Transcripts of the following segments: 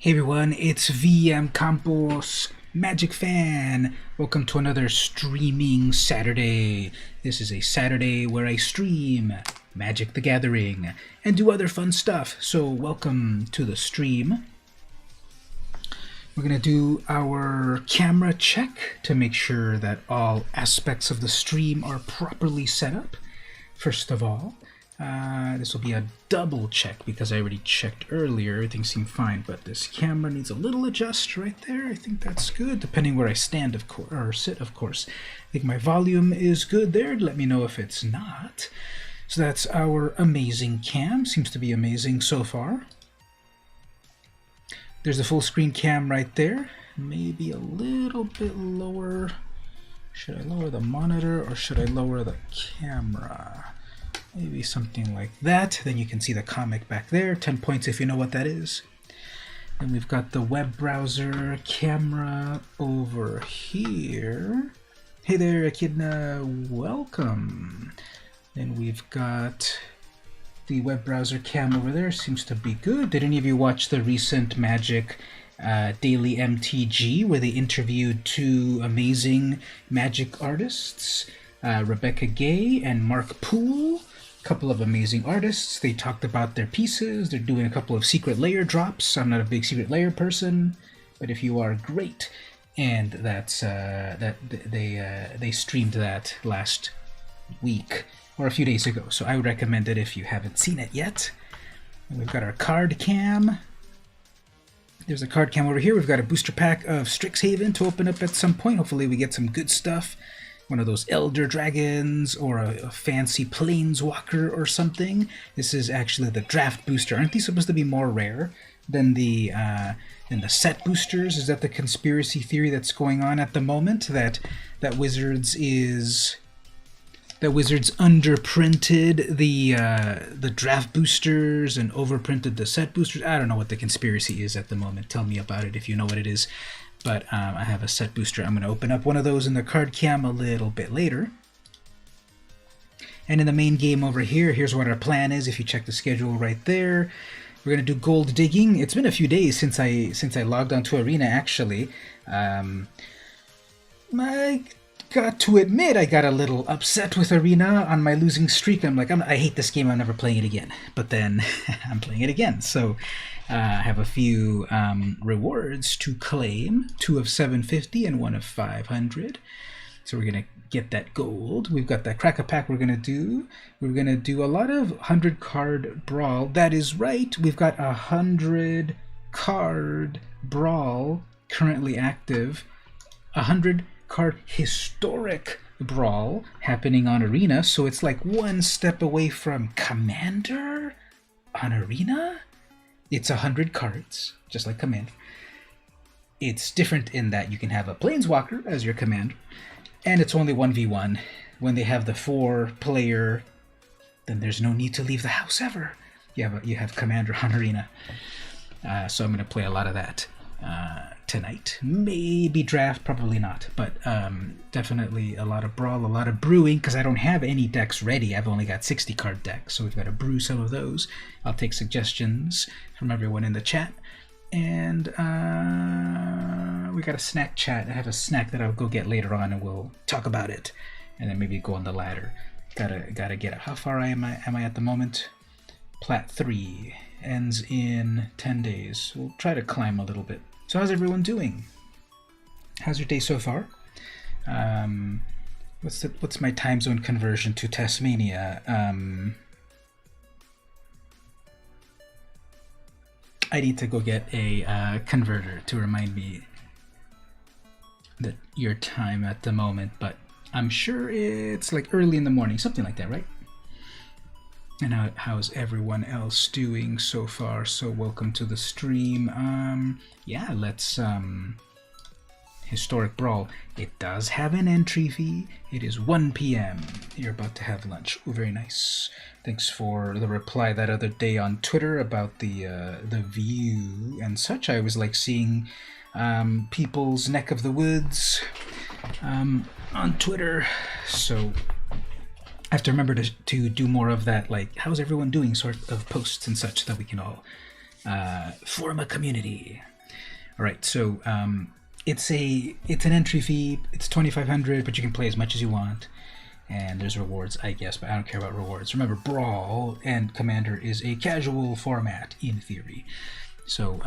Hey everyone, it's VM Campos, Magic Fan. Welcome to another streaming Saturday. This is a Saturday where I stream Magic the Gathering and do other fun stuff. So welcome to the stream. We're going to do our camera check to make sure that all aspects of the stream are properly set up. First of all, this will be a double check because I already checked earlier. Everything seemed fine, but this camera needs a little adjust right there. I think that's good, depending where I stand, of course, or sit, of course. I think my volume is good there. Let me know if it's not. So that's our amazing cam. Seems to be amazing so far. There's the full screen cam right there. Maybe a little bit lower. Should I lower the monitor or should I lower the camera? Maybe something like that. Then you can see the comic back there. 10 points if you know what that is. Then we've got the web browser camera over here. Hey there, Echidna. Welcome. Then we've got the web browser cam over there. Seems to be good. Did any of you watch the recent Magic Daily MtG where they interviewed two amazing Magic artists, Rebecca Gay and Mark Poole? Couple of amazing artists. They talked about their pieces. They're doing a couple of secret layer drops. I'm not a big secret layer person, but if you are, great. And that's they streamed that last week or a few days ago, so I would recommend it if you haven't seen it yet. And we've got our card cam. There's a card cam over here. We've got a booster pack of Strixhaven to open up at some point. Hopefully we get some good stuff. One of those Elder Dragons or a fancy Planeswalker or something. This is actually the draft booster. Aren't these supposed to be more rare than the set boosters? Is that the conspiracy theory that's going on at the moment? That Wizards underprinted the draft boosters and overprinted the set boosters? I don't know what the conspiracy is at the moment. Tell me about it if you know what it is. But I have a set booster. I'm going to open up one of those in the card cam a little bit later. And in the main game over here, here's what our plan is. If you check the schedule right there, we're going to do gold digging. It's been a few days since I logged onto Arena, actually. I got to admit I got a little upset with Arena on my losing streak. I'm like, I hate this game. I'm never playing it again. But then I'm playing it again. So I have a few rewards to claim, 2 of 750 and 1 of 500. So we're going to get that gold. We've got that cracker pack we're going to do. We're going to do a lot of 100 card Brawl. That is right. We've got 100 card Brawl currently active. 100 card historic Brawl happening on Arena. So it's like one step away from Commander on Arena. It's 100 cards, just like Commander. It's different in that you can have a Planeswalker as your commander, and it's only 1v1. When they have the 4-player, then there's no need to leave the house ever. You have Commander on Arena. So I'm going to play a lot of that tonight. Maybe draft, probably not, but definitely a lot of Brawl, a lot of brewing, because I don't have any decks ready. I've only got 60 card decks, so we've got to brew some of those. I'll take suggestions from everyone in the chat. And we got a snack chat. I have a snack that I'll go get later on, and we'll talk about it, and then maybe go on the ladder. Gotta get it. How far am I at the moment? Plat 3 ends in 10 days. We'll try to climb a little bit. So how's everyone doing? How's your day so far? What's my time zone conversion to Tasmania? I need to go get a converter to remind me that your time at the moment, but I'm sure it's like early in the morning, something like that, right? And how's everyone else doing so far? So welcome to the stream. Yeah, let's Historic Brawl. It does have an entry fee. It is 1 p.m. You're about to have lunch. Ooh, very nice. Thanks for the reply that other day on Twitter about the view and such. I was like seeing people's neck of the woods on Twitter. So I have to remember to do more of that, like, how's everyone doing sort of posts and such, that we can all form a community. All right, so it's an entry fee. It's 2,500, but you can play as much as you want. And there's rewards, I guess, but I don't care about rewards. Remember, Brawl and Commander is a casual format in theory. So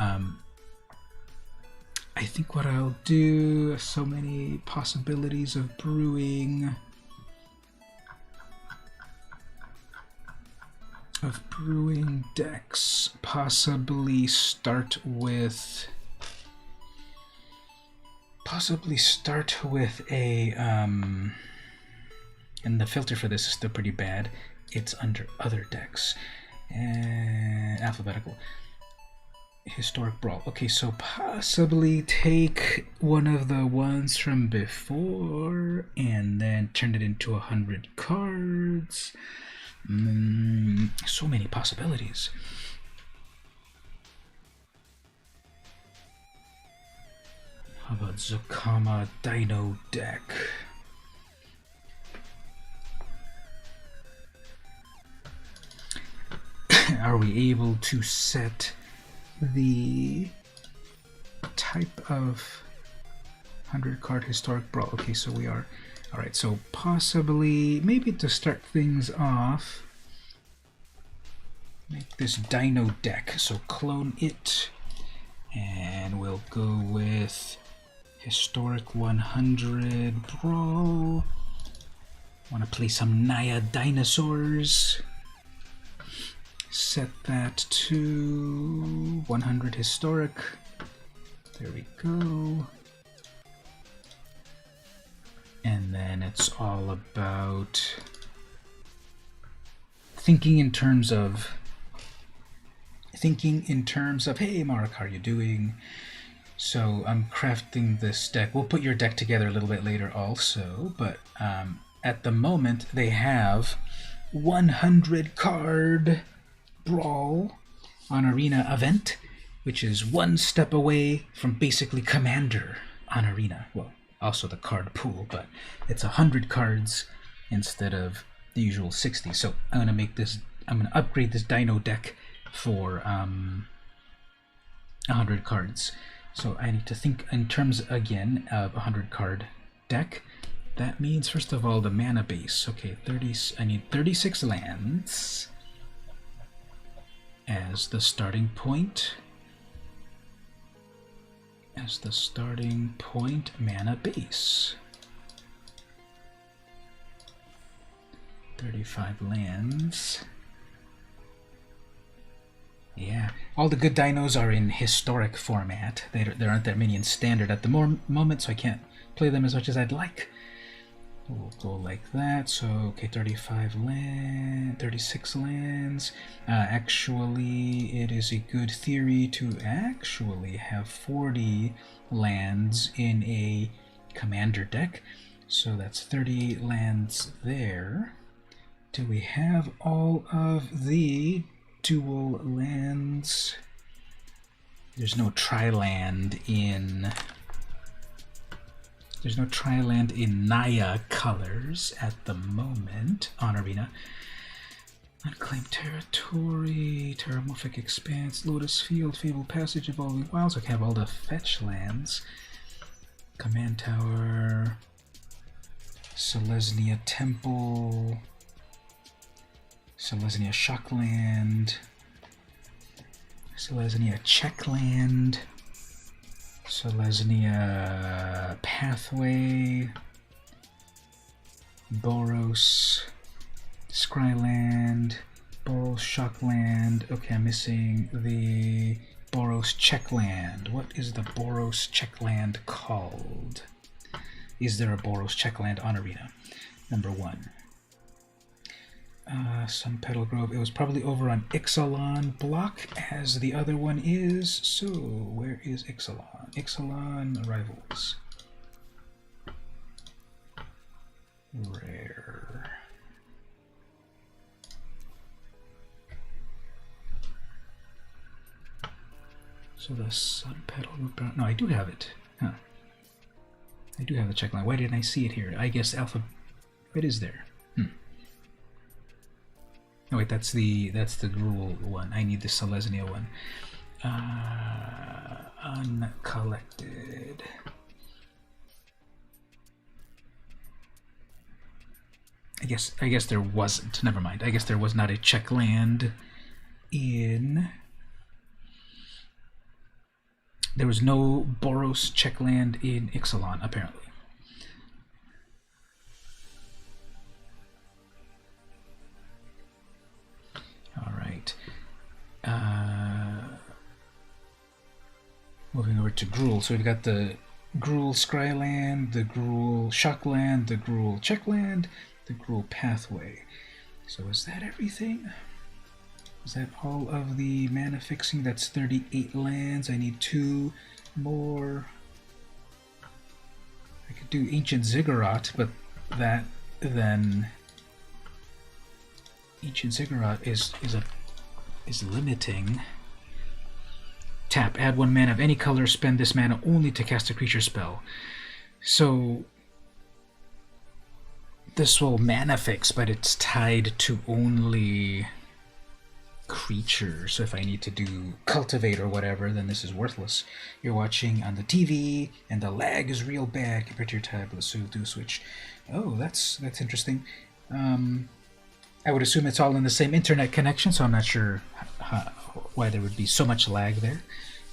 I think what I'll do, so many possibilities of brewing. Decks. Possibly start with a and the filter for this is still pretty bad. It's under other decks and alphabetical. Historic Brawl. Okay, so possibly take one of the ones from before and then turn it into 100 cards. So many possibilities. How about Zukama Dino deck? Are we able to set the type of 100 card Historic Brawl? Okay, so we are. Alright, so possibly, maybe to start things off, make this Dino deck. So clone it, and we'll go with Historic 100 Brawl. Want to play some Naya Dinosaurs. Set that to 100 Historic. There we go. And then it's all about thinking in terms of, hey Mark, how are you doing? So I'm crafting this deck. We'll put your deck together a little bit later also, but at the moment they have 100 card Brawl on Arena event, which is one step away from basically Commander on Arena. Well, also the card pool, but it's 100 cards instead of the usual 60. So I'm gonna upgrade this Dino deck for 100 cards. So I need to think in terms again of a 100 card deck. That means first of all the mana base. Okay, I need 36 lands as the starting point. Mana base. 35 lands. Yeah, all the good dinos are in historic format. There aren't that many in standard at the moment, so I can't play them as much as I'd like. We'll go like that. So, okay, 36 lands. Actually, it is a good theory to actually have 40 lands in a commander deck. So that's 30 lands there. Do we have all of the dual lands? There's no tri-land in Naya colors at the moment on Arena. Unclaimed Territory, Terramorphic Expanse, Lotus Field, Fabled Passage, Evolving Wilds. Okay, I have all the fetch lands. Command Tower, Selesnya Temple, Selesnya Shockland, Selesnya Checkland, Selesnya Pathway, Boros, Scryland, Boros Shockland. Okay, I'm missing the Boros Checkland. What is the Boros Checkland called? Is there a Boros Checkland on Arena? Number 1. Sun Petal Grove. It was probably over on Ixalan block, as the other one is. So, where is Ixalan? Ixalan Arrivals. Rare. So the Sun Petal Grove. No, I do have it. Huh. I do have the checkline. Why didn't I see it here? I guess Alpha. It is there. Oh wait, that's the Gruul one. I need the Selesnya one. Uncollected. I guess there wasn't. Never mind. I guess there was not a check land in. There was no Boros check land in Ixalan, apparently. All right. Moving over to Gruul. So we've got the Gruul Scryland, the Gruul Shockland, the Gruul Checkland, the Gruul Pathway. So is that everything? Is that all of the mana fixing? That's 38 lands. I need 2 more. I could do Ancient Ziggurat, but that then Ancient Ziggurat is limiting. Tap, add 1 mana of any color, spend this mana only to cast a creature spell. So this will mana fix, but it's tied to only creatures. So if I need to do Cultivate or whatever, then this is worthless. You're watching on the TV, and the lag is real bad compared to your tablet, so do switch. Oh, that's interesting. I would assume it's all in the same internet connection, so I'm not sure why there would be so much lag there.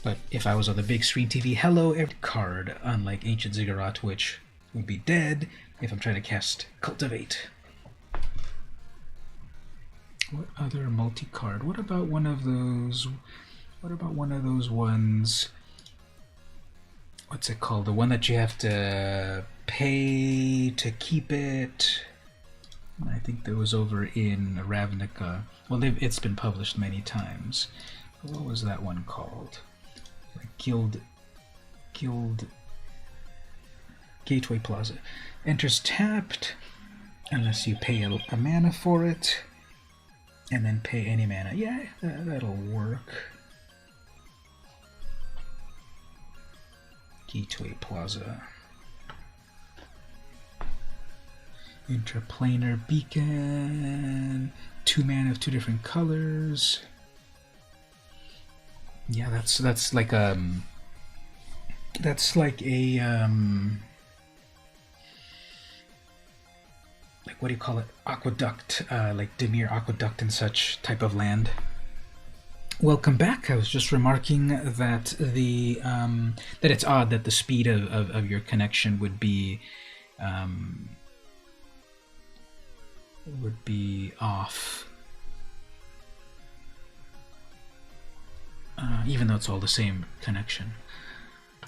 But if I was on the big screen TV, hello, every card, unlike Ancient Ziggurat, which would be dead if I'm trying to cast Cultivate. What other multi-card? What about one of those? What about one of those ones? What's it called? The one that you have to pay to keep it. I think that was over in Ravnica. Well, it's been published many times. What was that one called? Like Guild Gateway Plaza. Enters tapped unless you pay a mana for it, and then pay any mana. Yeah, that'll work. Gateway Plaza. Interplanar Beacon. 2 mana of 2 different colors. Yeah, that's like a like what do you call it? Aqueduct, like Dimir Aqueduct and such type of land. Welcome back. I was just remarking that the that it's odd that the speed of your connection would be off, even though it's all the same connection.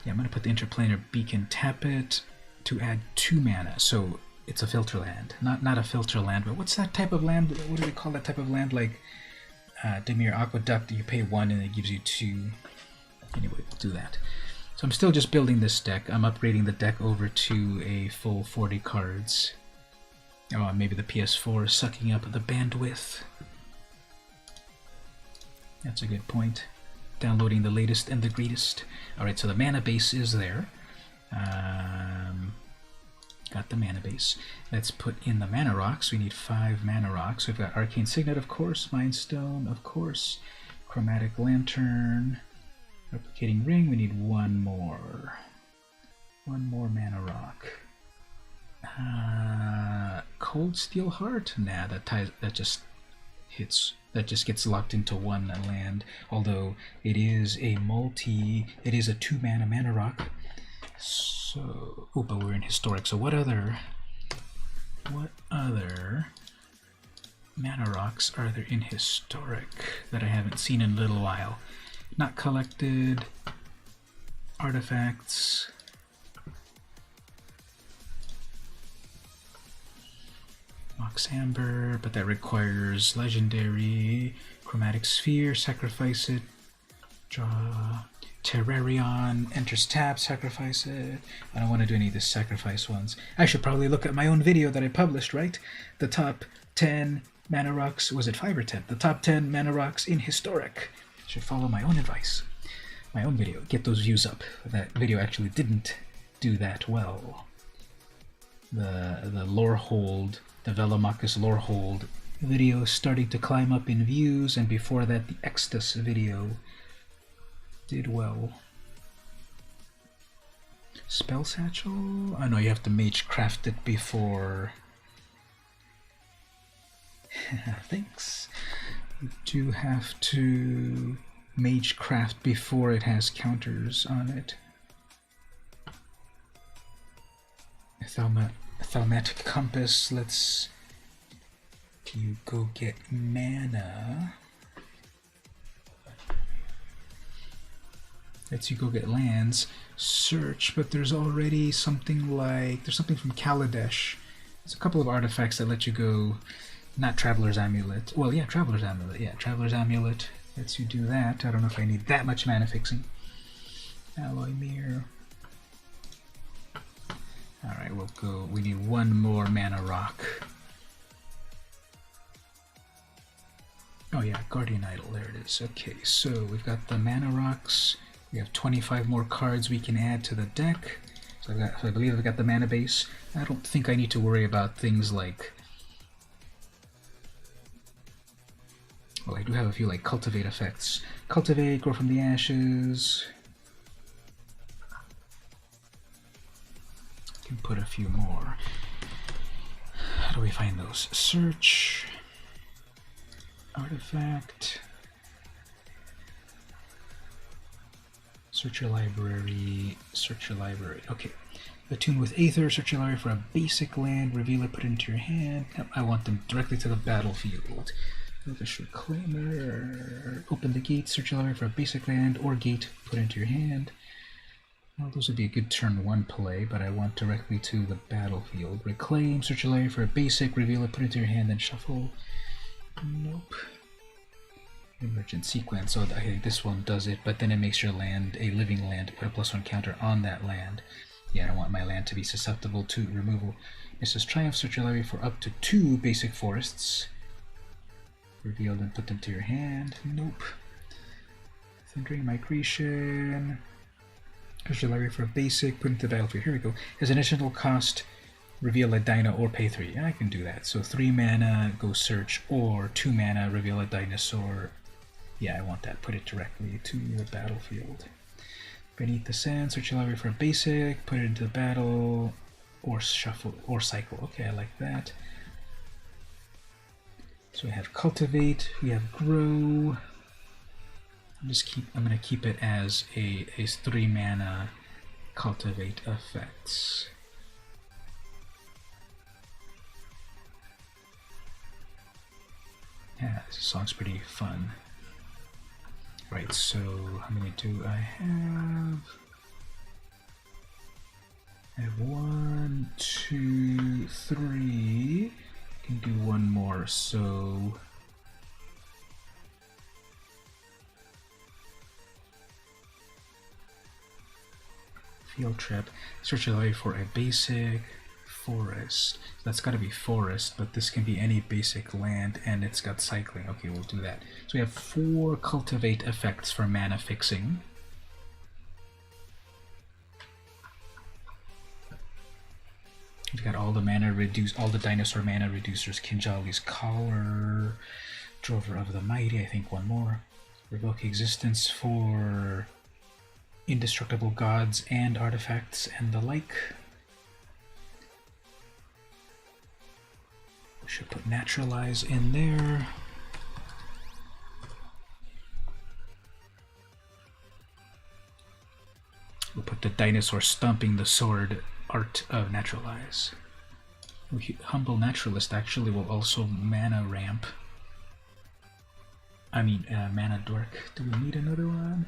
Yeah, I'm going to put the Interplanar Beacon, tap it to add 2 mana. So it's a filter land, not a filter land, but what's that type of land? What do we call that type of land? Like Dimir Aqueduct, you pay 1 and it gives you 2. Anyway, we'll do that. So I'm still just building this deck. I'm upgrading the deck over to a full 40 cards. Oh, maybe the PS4 is sucking up the bandwidth. That's a good point. Downloading the latest and the greatest. Alright, so the mana base is there. Got the mana base. Let's put in the mana rocks. We need 5 mana rocks. We've got Arcane Signet, of course. Mind Stone, of course. Chromatic Lantern. Replicating Ring. We need 1 more. 1 more mana rock. Cold Steel Heart? Nah, that just gets locked into 1 land. Although it is a 2 mana rock. So, oh, but we're in Historic. So what other mana rocks are there in Historic that I haven't seen in a little while? Not collected. Artifacts. Mox Amber, but that requires Legendary. Chromatic Sphere, sacrifice it. Draw. Terrarion, enters tap, sacrifice it. I don't want to do any of the sacrifice ones. I should probably look at my own video that I published, right? The top 10 mana rocks, was it 5 or 10? The top 10 mana rocks in Historic. Should follow my own advice. My own video. Get those views up. That video actually didn't do that well. The Lorehold, the Velomachus Lorehold video is starting to climb up in views, and before that the Extus video Did well. Spell Satchel? I know you have to mage craft it before. Thanks. You do have to mage craft before it has counters on it. Thaumatic Compass, let's you go get mana. Lets you go get lands. Search, but there's already something like, there's something from Kaladesh. There's a couple of artifacts that let you go, not Traveler's Amulet. Well, yeah, Traveler's Amulet. Yeah, Traveler's Amulet lets you do that. I don't know if I need that much mana fixing. Alloy Mirror. Alright, we'll go, we need one more mana rock. Oh yeah, Guardian Idol, there it is. Okay, so we've got the mana rocks. We have 25 more cards we can add to the deck. So I believe I've got the mana base. I don't think I need to worry about things like, well, I do have a few like cultivate effects. Cultivate, grow from the ashes. Can put a few more. How do we find those? Search, artifact, search your library, search your library. Okay. Attune with Aether, search your library for a basic land, reveal it, put it into your hand. Yep, I want them directly to the battlefield. Elvish Reclaimer, open the gate, search your library for a basic land or gate, put it into your hand. Well, those would be a good turn 1 play, but I want directly to the battlefield. Reclaim, search your library for a basic, reveal it, put it into your hand, then shuffle. Nope. Emergent Sequence, so I think this one does it, but then it makes your land a living land, put a +1 counter on that land. Yeah, I don't want my land to be susceptible to removal. It says Triumph, search your library for up to 2 basic forests. Reveal them, put them to your hand. Nope. Thundering Migration. Search your library for a basic, put into the battlefield. Here we go. As an additional cost, reveal a dino or pay 3. Yeah, I can do that. So 3 mana, go search, or 2 mana, reveal a dinosaur. Yeah, I want that. Put it directly to the battlefield. Beneath the Sand, search your library for a basic, put it into the battle, or shuffle, or cycle. Okay, I like that. So we have Cultivate, we have Grow. I'm gonna keep it as a 3 mana Cultivate effects. Yeah, this song's pretty fun. Right, so how many do I have? I have 1, 2, 3. I can do one more, so Field Trip. Search your library for a basic forest. That's got to be forest, but this can be any basic land, and it's got cycling. Okay, we'll do that. So we have 4 cultivate effects for mana fixing. We've got all the mana all the dinosaur mana reducers. Kinjali's Collar, Drover of the Mighty. I think one more. Revoke existence for indestructible gods and artifacts and the like. We should put Naturalize in there. We'll put the dinosaur stomping the sword art of Naturalize. Humble Naturalist actually will also mana ramp. I mean, mana dork. Do we need another one?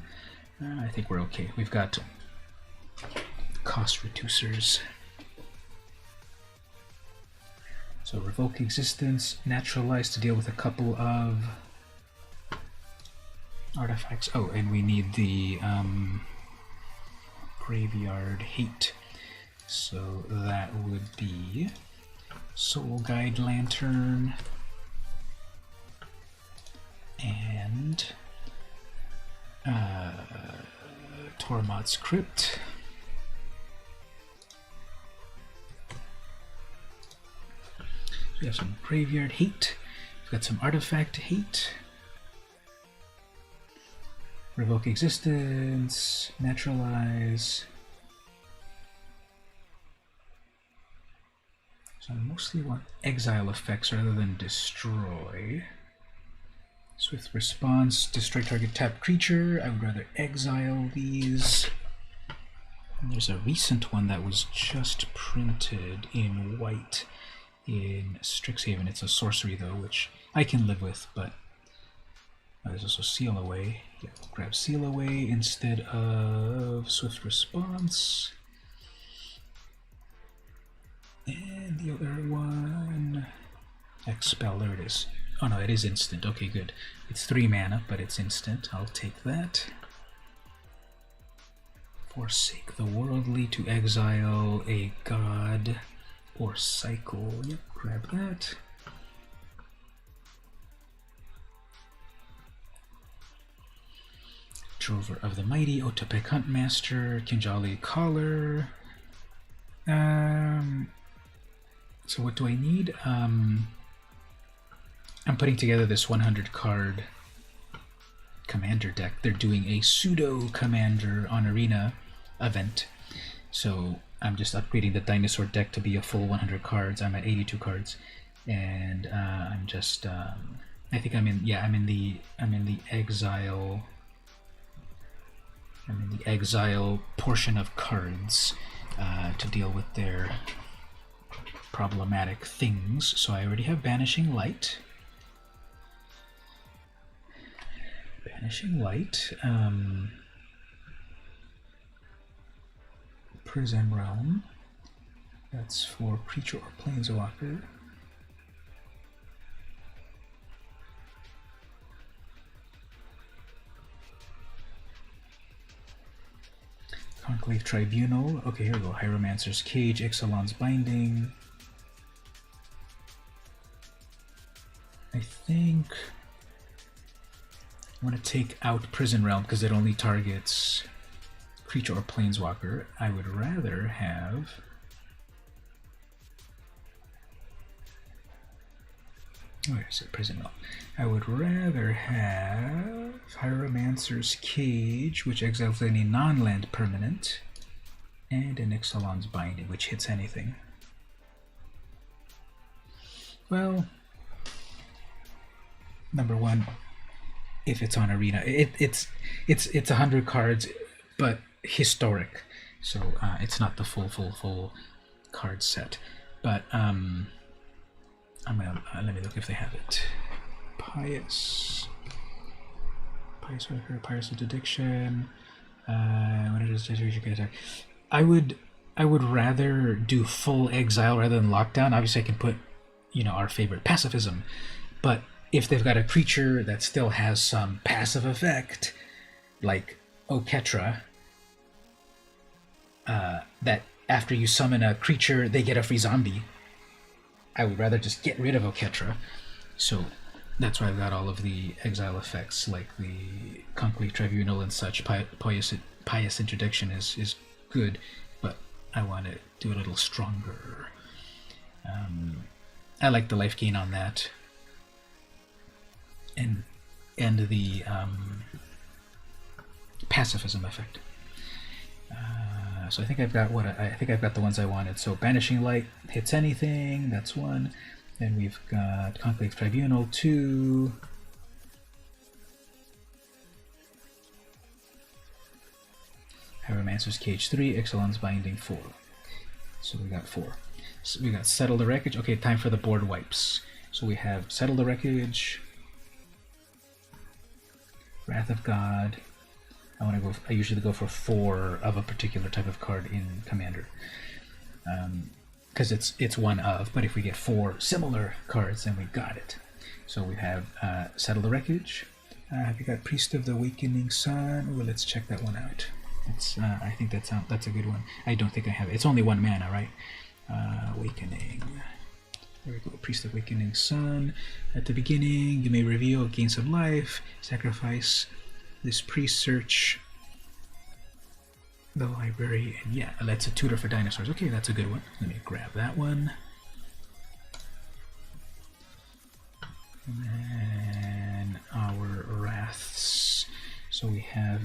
I think we're okay. We've got cost reducers. So revoke existence, Naturalize to deal with a couple of artifacts. Oh, and we need the Graveyard Hate. So that would be Soul Guide Lantern and Tormod's Crypt. We have some Graveyard Hate. We've got some Artifact Hate. Revoke existence, naturalize. So I mostly want exile effects rather than destroy. Swift response, destroy target tapped creature. I would rather exile these. And there's a recent one that was just printed in white in Strixhaven. It's a sorcery though, which I can live with, but there's also Seal Away. Yeah, grab Seal Away instead of Swift Response. And the other one, Expel, there it is. Oh no, it is instant. Okay, good. It's 3 mana, but it's instant. I'll take that. Forsake the worldly to exile a god or cycle. Yep, grab that. Drover of the Mighty, Otepec Huntmaster, Kinjali Collar. So what do I need? I'm putting together this 100 card commander deck. They're doing a pseudo commander on Arena event. So I'm just upgrading the dinosaur deck to be a full 100 cards. I'm at 82 cards. And I'm just I think I'm in the exile. I'm in the exile portion of cards to deal with their problematic things. So I already have Banishing Light. Banishing Light. Prison Realm. That's for creature or planeswalker. Conclave Tribunal. Okay, here we go. Hieromancer's Cage, Ixalan's Binding. I think I want to take out Prison Realm because it only targets creature or planeswalker. I would rather have where is it? Prison Realm. I would rather have Hieromancer's Cage, which exiles any non-land permanent, and an Ixalan's Binding, which hits anything. Well, number one, if it's on Arena, it's 100 cards, but historic, so it's not the full card set. But I'm gonna let me look if they have it. Pious Worker, Pious Interdiction. When it is you can attack. I would rather do full exile rather than lockdown. Obviously, I can put our favorite pacifism, but if they've got a creature that still has some passive effect, like Oketra, that after you summon a creature, they get a free zombie. I would rather just get rid of Oketra. So that's why I've got all of the exile effects, like the Conclave Tribunal and such. Pious Interdiction is good, but I want to do a little stronger. I like the life gain on that. And the pacifism effect. So I think I've got I've got the ones I wanted. So Banishing Light hits anything. That's one. Then we've got Conclave Tribunal 2. Hieromancer's Cage 3. Ixalan's Binding 4. So we got 4. So we got Settle the Wreckage. Okay, time for the board wipes. So we have Settle the Wreckage, Wrath of God. I usually go for 4 of a particular type of card in Commander, because it's one of. But if we get 4 similar cards, then we got it. So we have Settle the Wreckage. Have you got Priest of the Awakening Sun? Well, let's check that one out. I think that's a good one. I don't think I have it. It's only 1 mana, right? Awakening. There we go. Priest of Awakening Sun. At the beginning, you may reveal, gain some life, sacrifice this priest, search the library, and yeah, that's a tutor for dinosaurs. Okay, that's a good one. Let me grab that one. And then our wraths. So we have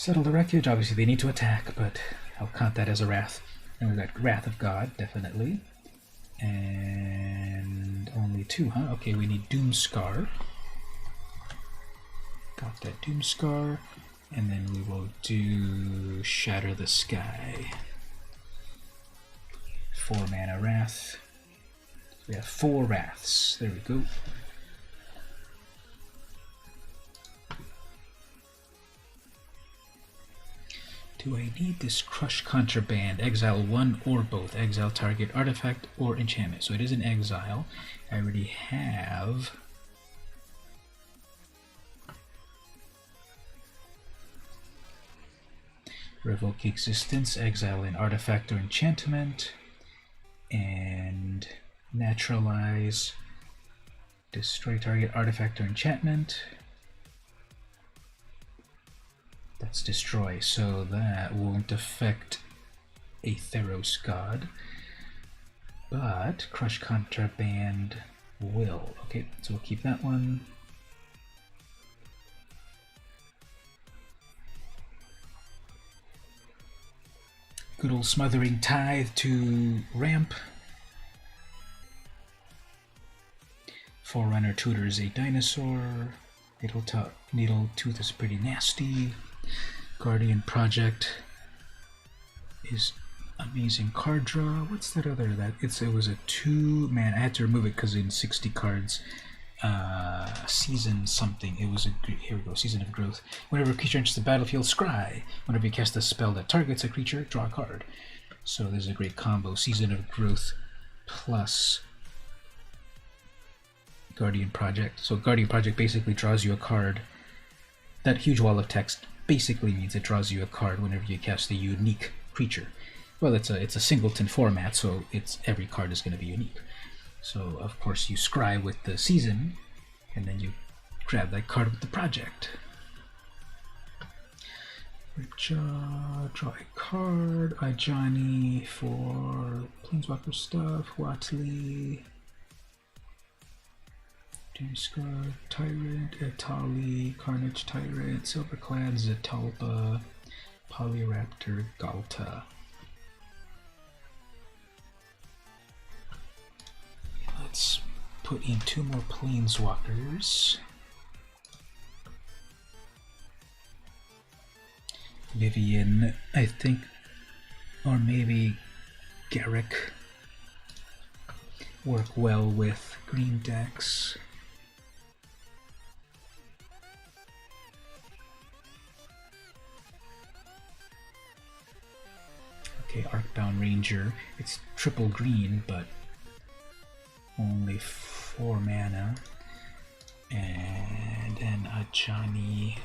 Settle the wreckage. Obviously they need to attack, but I'll count that as a wrath. And we've got Wrath of God, definitely. And only 2, huh? Okay, we need Doomscar. Got that Doomscar. And then we will do Shatter the Sky. 4 mana Wrath. We have 4 Wraths. There we go. Do I need this Crush Contraband? Exile 1 or both. Exile target artifact or enchantment. So it is an exile. I already have... Revoke existence, exile an artifact or enchantment, and naturalize, destroy target artifact or enchantment. That's destroy, so that won't affect a Theros god, but Crush Contraband will. Okay, so we'll keep that one. Good old Smothering Tithe to ramp. Forerunner tutors a dinosaur. Needle Tooth is pretty nasty. Guardian Project is amazing card draw. What's that other? It was a 2-man. I had to remove it because in 60 cards, season something. It was here we go. Season of Growth. Whenever a creature enters the battlefield, scry. Whenever you cast a spell that targets a creature, draw a card. So there's a great combo. Season of Growth plus Guardian Project. So Guardian Project basically draws you a card. That huge wall of text basically means it draws you a card whenever you cast a unique creature. Well, it's a singleton format, so every card is going to be unique. So of course you scry with the season, and then you grab that card with the project. Draw a card. Ajani for Planeswalker stuff. Watley. Doomscar, Tyrant, Etali, Carnage Tyrant, Silverclad, Zetalpa, Polyraptor, Galta. Let's put in 2 more Planeswalkers. Vivian, I think, or maybe Garrick work well with green decks. Okay, Arcbound Ranger. It's triple green, but only 4 mana. And an Ajani.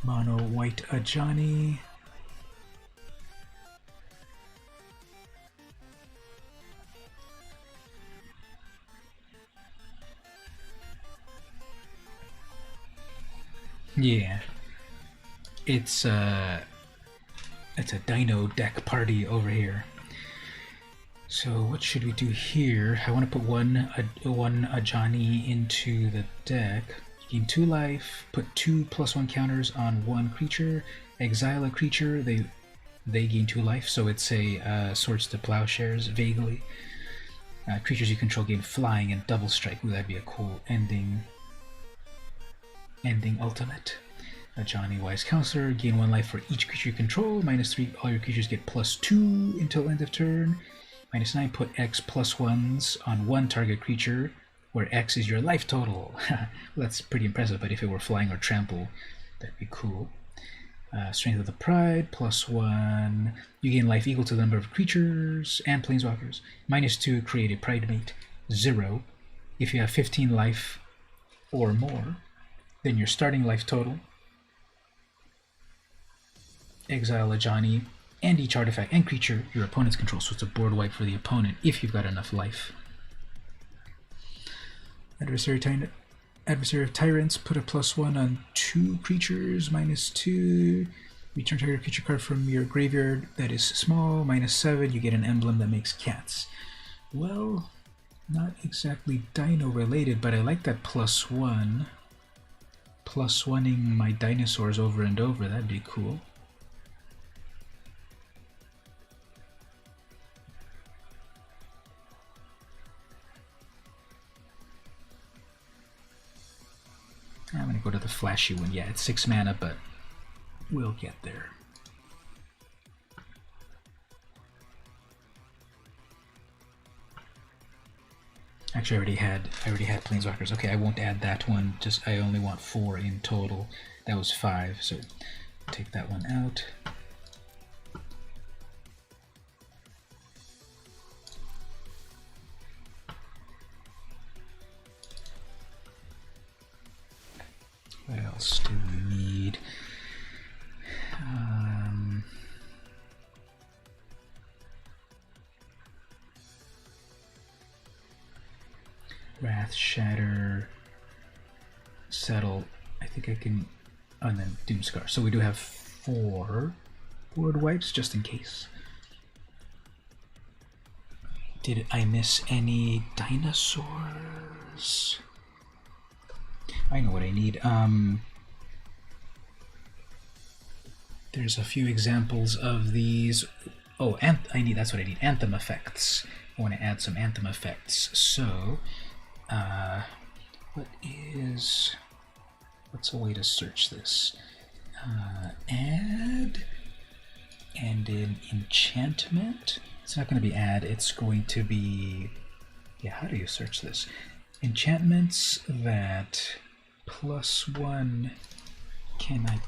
Mono white Ajani. Yeah. It's a dino deck party over here. So what should we do here? I want to put one Ajani into the deck. Gain 2 life, put 2 +1 counters on 1 creature, exile a creature, they gain 2 life, so it's a Swords to Plowshares, vaguely. Creatures you control gain flying and double strike. Ooh, that'd be a cool ending ultimate. Ajani Wise Counselor, gain 1 life for each creature you control, -3, all your creatures get +2 until end of turn. -9, put X +1s on 1 target creature, where X is your life total. Well, that's pretty impressive, but if it were flying or trample, that'd be cool. Strength of the Pride, +1. You gain life equal to the number of creatures and planeswalkers. -2, create a Pride Mate. 0. If you have 15 life or more, then your starting life total. Exile Ajani and each artifact and creature your opponents control. So it's a board wipe for the opponent if you've got enough life. Adversary of Tyrants, put a +1 on 2 creatures, -2. Return target creature card from your graveyard that is small, -7. You get an emblem that makes cats. Well, not exactly dino related, but I like that +1. +1ing my dinosaurs over and over. That'd be cool. I'm gonna go to the flashy one. Yeah, it's 6 mana, but we'll get there. Actually, I already had Planeswalkers. Okay, I won't add that one. Just I only want 4 in total. That was 5, so take that one out. What else do we need? Wrath, Shatter, Settle. I think I can. Oh, and then Doomscar. So we do have 4 board wipes just in case. Did I miss any dinosaurs? I know what I need. There's a few examples of these. Oh, that's what I need. Anthem effects. I want to add some anthem effects. So, what's a way to search this? Add, and in enchantment, it's not going to be add. It's going to be, yeah. How do you search this? Enchantments that +1. Can I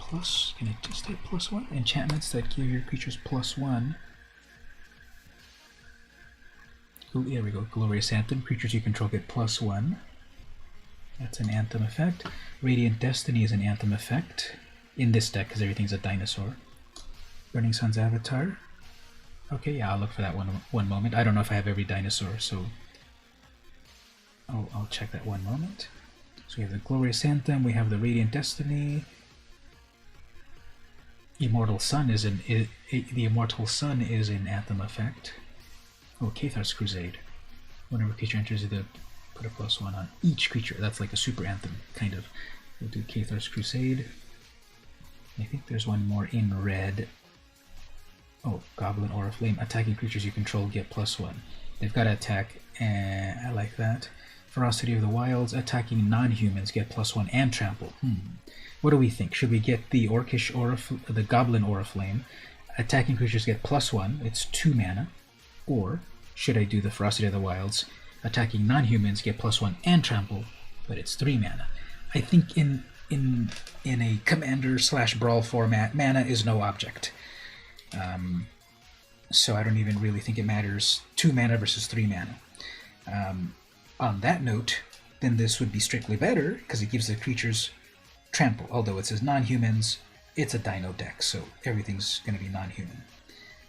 just hit +1? Enchantments that give your creatures +1. Oh, there we go. Glorious Anthem. Creatures you control get +1. That's an Anthem effect. Radiant Destiny is an Anthem effect in this deck because everything's a dinosaur. Burning Sun's Avatar. Okay, yeah, I'll look for that one moment. I don't know if I have every dinosaur, so I'll check that one moment. So we have the Glorious Anthem. We have the Radiant Destiny. Immortal Sun is the Immortal Sun is an Anthem effect. Oh, Cathar's Crusade. Whenever a creature enters, either put a +1 on each creature. That's like a super anthem, kind of. We'll do Cathar's Crusade. I think there's one more in red. Oh, Goblin Aura Flame. Attacking creatures you control get +1. They've got to attack, and I like that. Ferocity of the Wilds. Attacking non-humans get +1 and trample. What do we think? Should we get the the Goblin Aura Flame? Attacking creatures get +1. It's 2 mana. Or should I do the Ferocity of the Wilds? Attacking non-humans get +1 and trample, but it's 3 mana. I think in a Commander/Brawl format, mana is no object. So I don't even really think it matters 2 mana versus 3 mana. On that note, then this would be strictly better because it gives the creatures trample. Although it says non-humans, it's a dino deck, so everything's going to be non-human.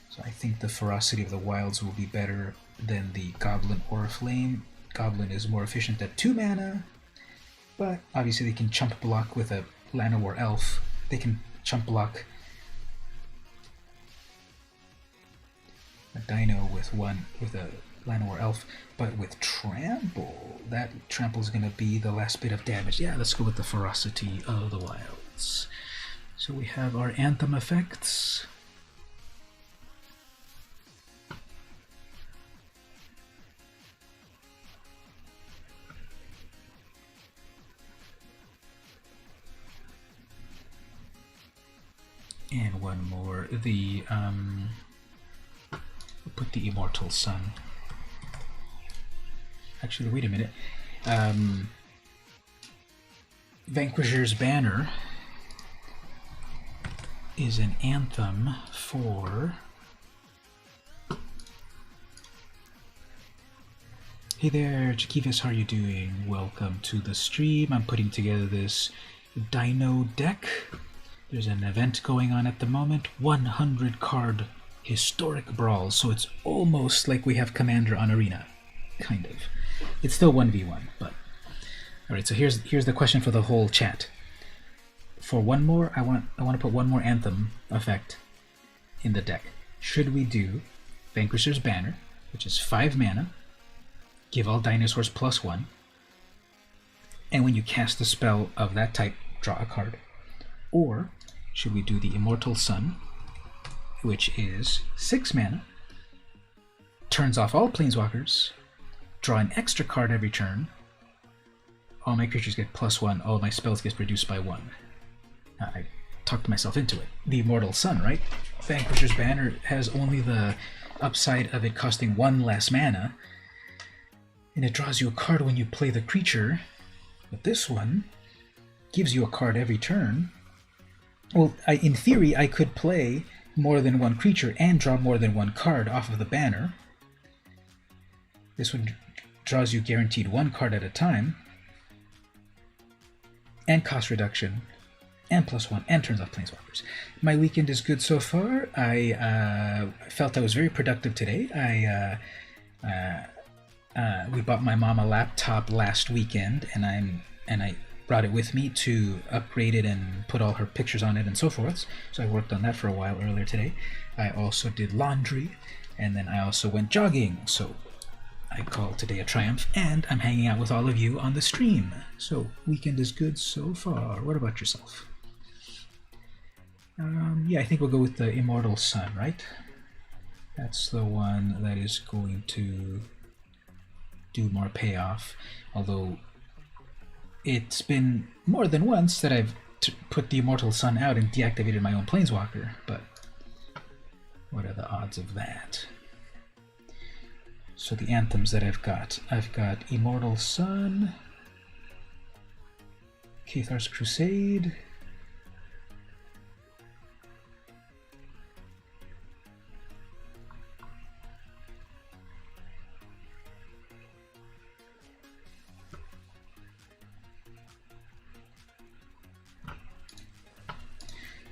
So I think the Ferocity of the Wilds will be better than the Goblin Aura Flame. Goblin is more efficient at 2 mana, but obviously they can chump block with a Llanowar Elf. They can chump block a dino with a Llanowar Elf, but with trample, that trample is going to be the last bit of damage. Yeah, let's go with the Ferocity of the Wilds. So we have our Anthem effects. And one more, we'll put the Immortal Sun. Actually, wait a minute. Vanquisher's Banner is an anthem for... Hey there, Jakivis, how are you doing? Welcome to the stream. I'm putting together this Dino deck. There's an event going on at the moment, 100 card historic Brawl, so it's almost like we have Commander on Arena, kind of. It's still 1v1, but... Alright, so here's the question for the whole chat. For one more, I want to put one more Anthem effect in the deck. Should we do Vanquisher's Banner, which is 5 mana, give all dinosaurs +1, and when you cast a spell of that type, draw a card? Or should we do the Immortal Sun, which is 6 mana, turns off all planeswalkers, draw an extra card every turn, all my creatures get +1, all my spells get reduced by 1. I talked myself into it. The Immortal Sun, right? Vanquisher's Banner has only the upside of it costing 1 less mana, and it draws you a card when you play the creature, but this one gives you a card every turn. Well, in theory, I could play more than one creature and draw more than one card off of the banner. This one draws you guaranteed 1 card at a time, and cost reduction, and +1, and turns off planeswalkers. My weekend is good so far. I felt I was very productive today. We bought my mom a laptop last weekend, and I brought it with me to upgrade it and put all her pictures on it and so forth. So I worked on that for a while earlier today. I also did laundry, and then I also went jogging. So I call today a triumph, and I'm hanging out with all of you on the stream. So weekend is good so far. What about yourself? Yeah, I think we'll go with the Immortal Sun, right? That's the one that is going to do more payoff, although it's been more than once that I've put the Immortal Sun out and deactivated my own Planeswalker, but what are the odds of that? So the anthems that I've got Immortal Sun, Cathar's Crusade,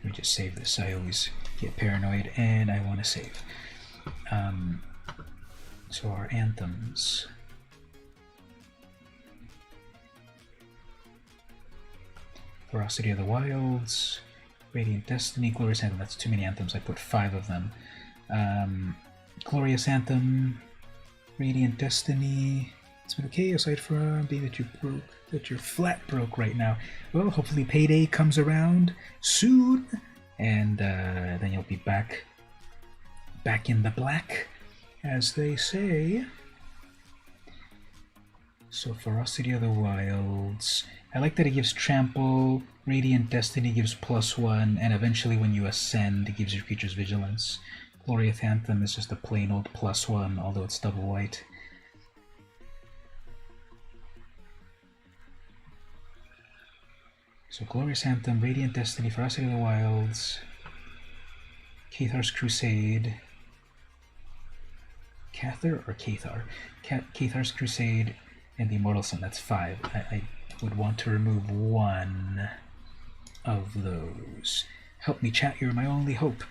let me just save this. I always get paranoid and I want to save. So our anthems. Ferocity of the Wilds, Radiant Destiny, Glorious Anthem. That's too many anthems. I put 5 of them. Glorious Anthem, Radiant Destiny. It's been okay aside from being that you're flat broke right now. Well, hopefully payday comes around soon, and then you'll be back in the black, as they say. So Ferocity of the Wilds. I like that it gives Trample, Radiant Destiny gives +1, and eventually when you ascend, it gives your creatures Vigilance. Glorious Anthem is just a plain old +1, although it's double white. So Glorious Anthem, Radiant Destiny, Ferocity of the Wilds, Cathar's Crusade, Cathar or Cathar? Cathar's Crusade, and the Immortal Sun. That's 5. I would want to remove 1 of those. Help me, chat. You're my only hope.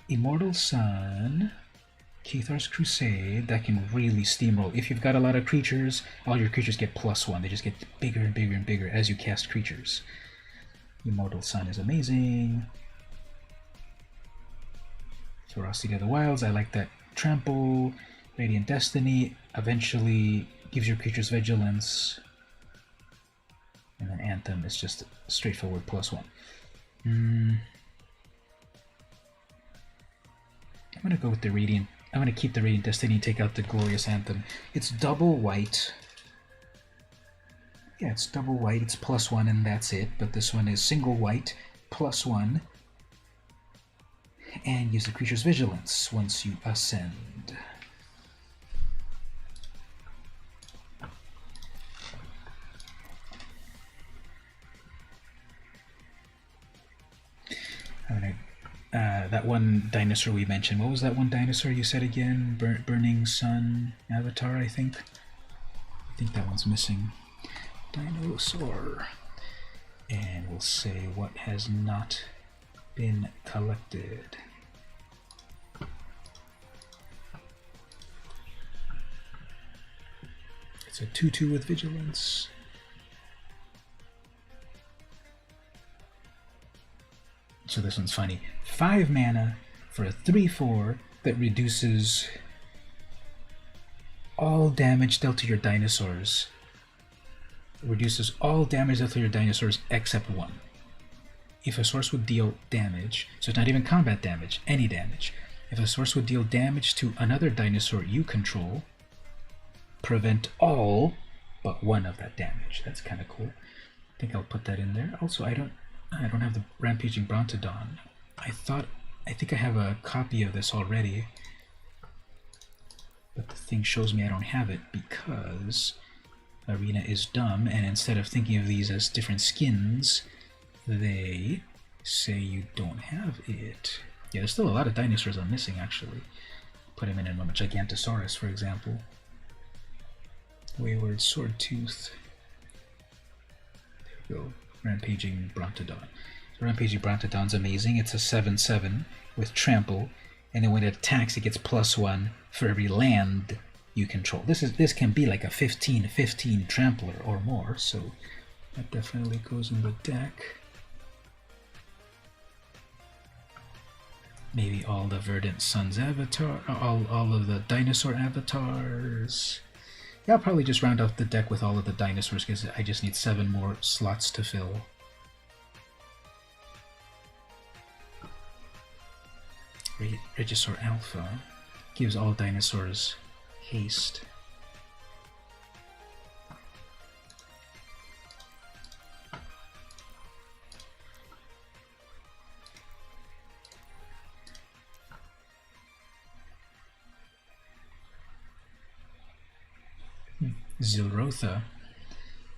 Immortal Sun, Cathar's Crusade. That can really steamroll. If you've got a lot of creatures, all your creatures get +1. They just get bigger and bigger and bigger as you cast creatures. Immortal Sun is amazing. Ferocity of the Wilds. I like that. Trample, Radiant Destiny, eventually gives your creatures Vigilance, and then Anthem is just straightforward +1. I'm gonna go with the Radiant. I'm gonna keep the Radiant Destiny and take out the Glorious Anthem. It's double white. Yeah, it's double white. It's +1 and that's it. But this one is single white, +1. And gives the creature's Vigilance once you ascend. That one dinosaur we mentioned. What was that one dinosaur you said again? Burning Sun Avatar, I think. I think that one's missing. Dinosaur. And we'll say what has not been collected. It's a 2/2 with Vigilance. So this one's funny. 5 mana for a 3/4 that reduces all damage dealt to your dinosaurs reduces all damage dealt to your dinosaurs except one. If a source would deal damage, so it's not even combat damage, any damage. If a source would deal damage to another dinosaur you control, prevent all but one of that damage. That's kind of cool. I think I'll put that in there. Also, I don't have the Rampaging Brontodon. I think I have a copy of this already, but the thing shows me I don't have it because Arena is dumb, and instead of thinking of these as different skins, they say you don't have it. Yeah, there's still a lot of dinosaurs I'm missing, actually. Put him in a moment. Gigantosaurus, for example. Wayward Swordtooth. There we go. Rampaging Brontodon. So Rampaging Brontodon's amazing. It's a 7/7 with trample, and then when it attacks, it gets +1 for every land you control. This can be like a 15/15 trampler or more, so that definitely goes in the deck. Maybe all the Verdant Sun's avatar, all of the dinosaur avatars. Yeah, I'll probably just round out the deck with all of the dinosaurs because I just need 7 more slots to fill. Regisaur Alpha gives all dinosaurs haste. Zilrotha.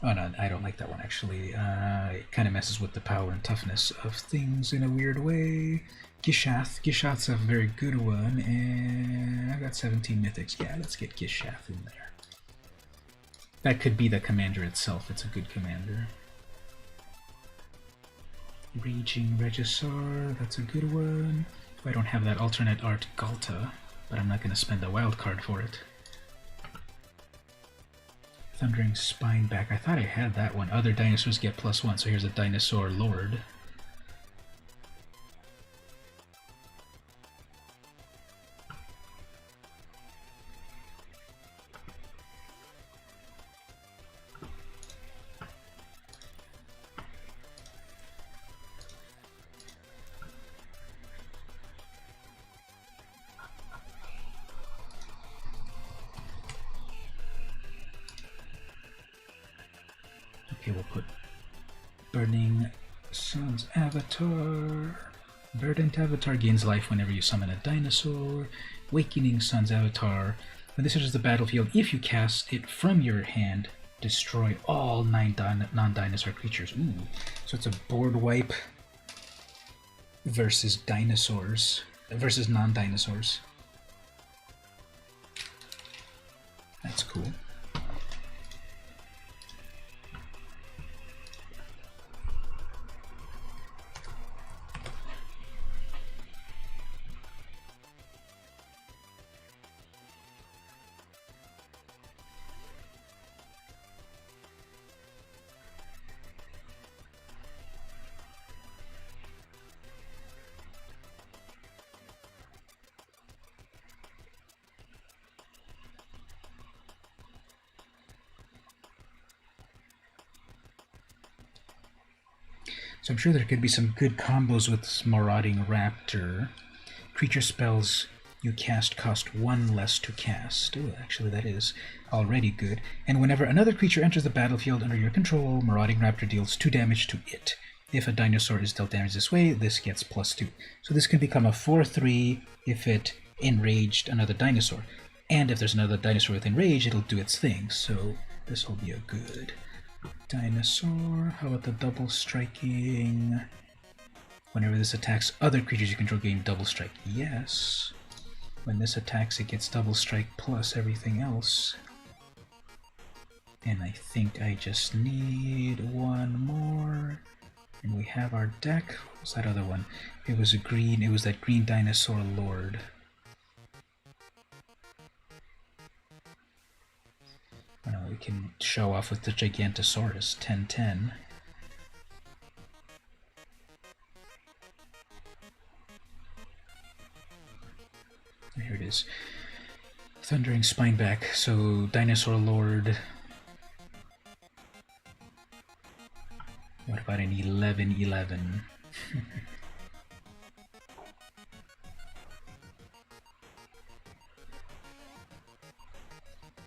Oh no, I don't like that one actually. It kind of messes with the power and toughness of things in a weird way. Gishath. Gishath's a very good one, and I got 17 mythics. Yeah, let's get Gishath in there. That could be the commander itself. It's a good commander. Raging Regisaur, that's a good one. I don't have that alternate art Galta, but I'm not going to spend a wild card for it. Thundering Spineback. I thought I had that one. Other dinosaurs get +1, so here's a Dinosaur Lord. Okay, we'll put Burning Sun's Avatar. Verdant Avatar gains life whenever you summon a dinosaur. Wakening Sun's Avatar. When this enters the battlefield, if you cast it from your hand, destroy all 9 non-dinosaur creatures. Ooh, so it's a board wipe versus dinosaurs, versus non-dinosaurs. That's cool. So I'm sure there could be some good combos with Marauding Raptor. Creature spells you cast cost 1 less to cast. Ooh, actually that is already good. And whenever another creature enters the battlefield under your control, Marauding Raptor deals 2 damage to it. If a dinosaur is dealt damage this way, this gets +2. So this can become a 4/3 if it enraged another dinosaur. And if there's another dinosaur with enrage, it'll do its thing. So this will be a good dinosaur. How about the double striking? Whenever this attacks other creatures you control, gain double strike. Yes. When this attacks, it gets double strike plus everything else. And I think I just need 1 more. And we have our deck. What was that other one? It was that green Dinosaur Lord. Well, we can show off with the Gigantosaurus, 10/10. Here it is. Thundering Spineback. So Dinosaur Lord. an 11-11.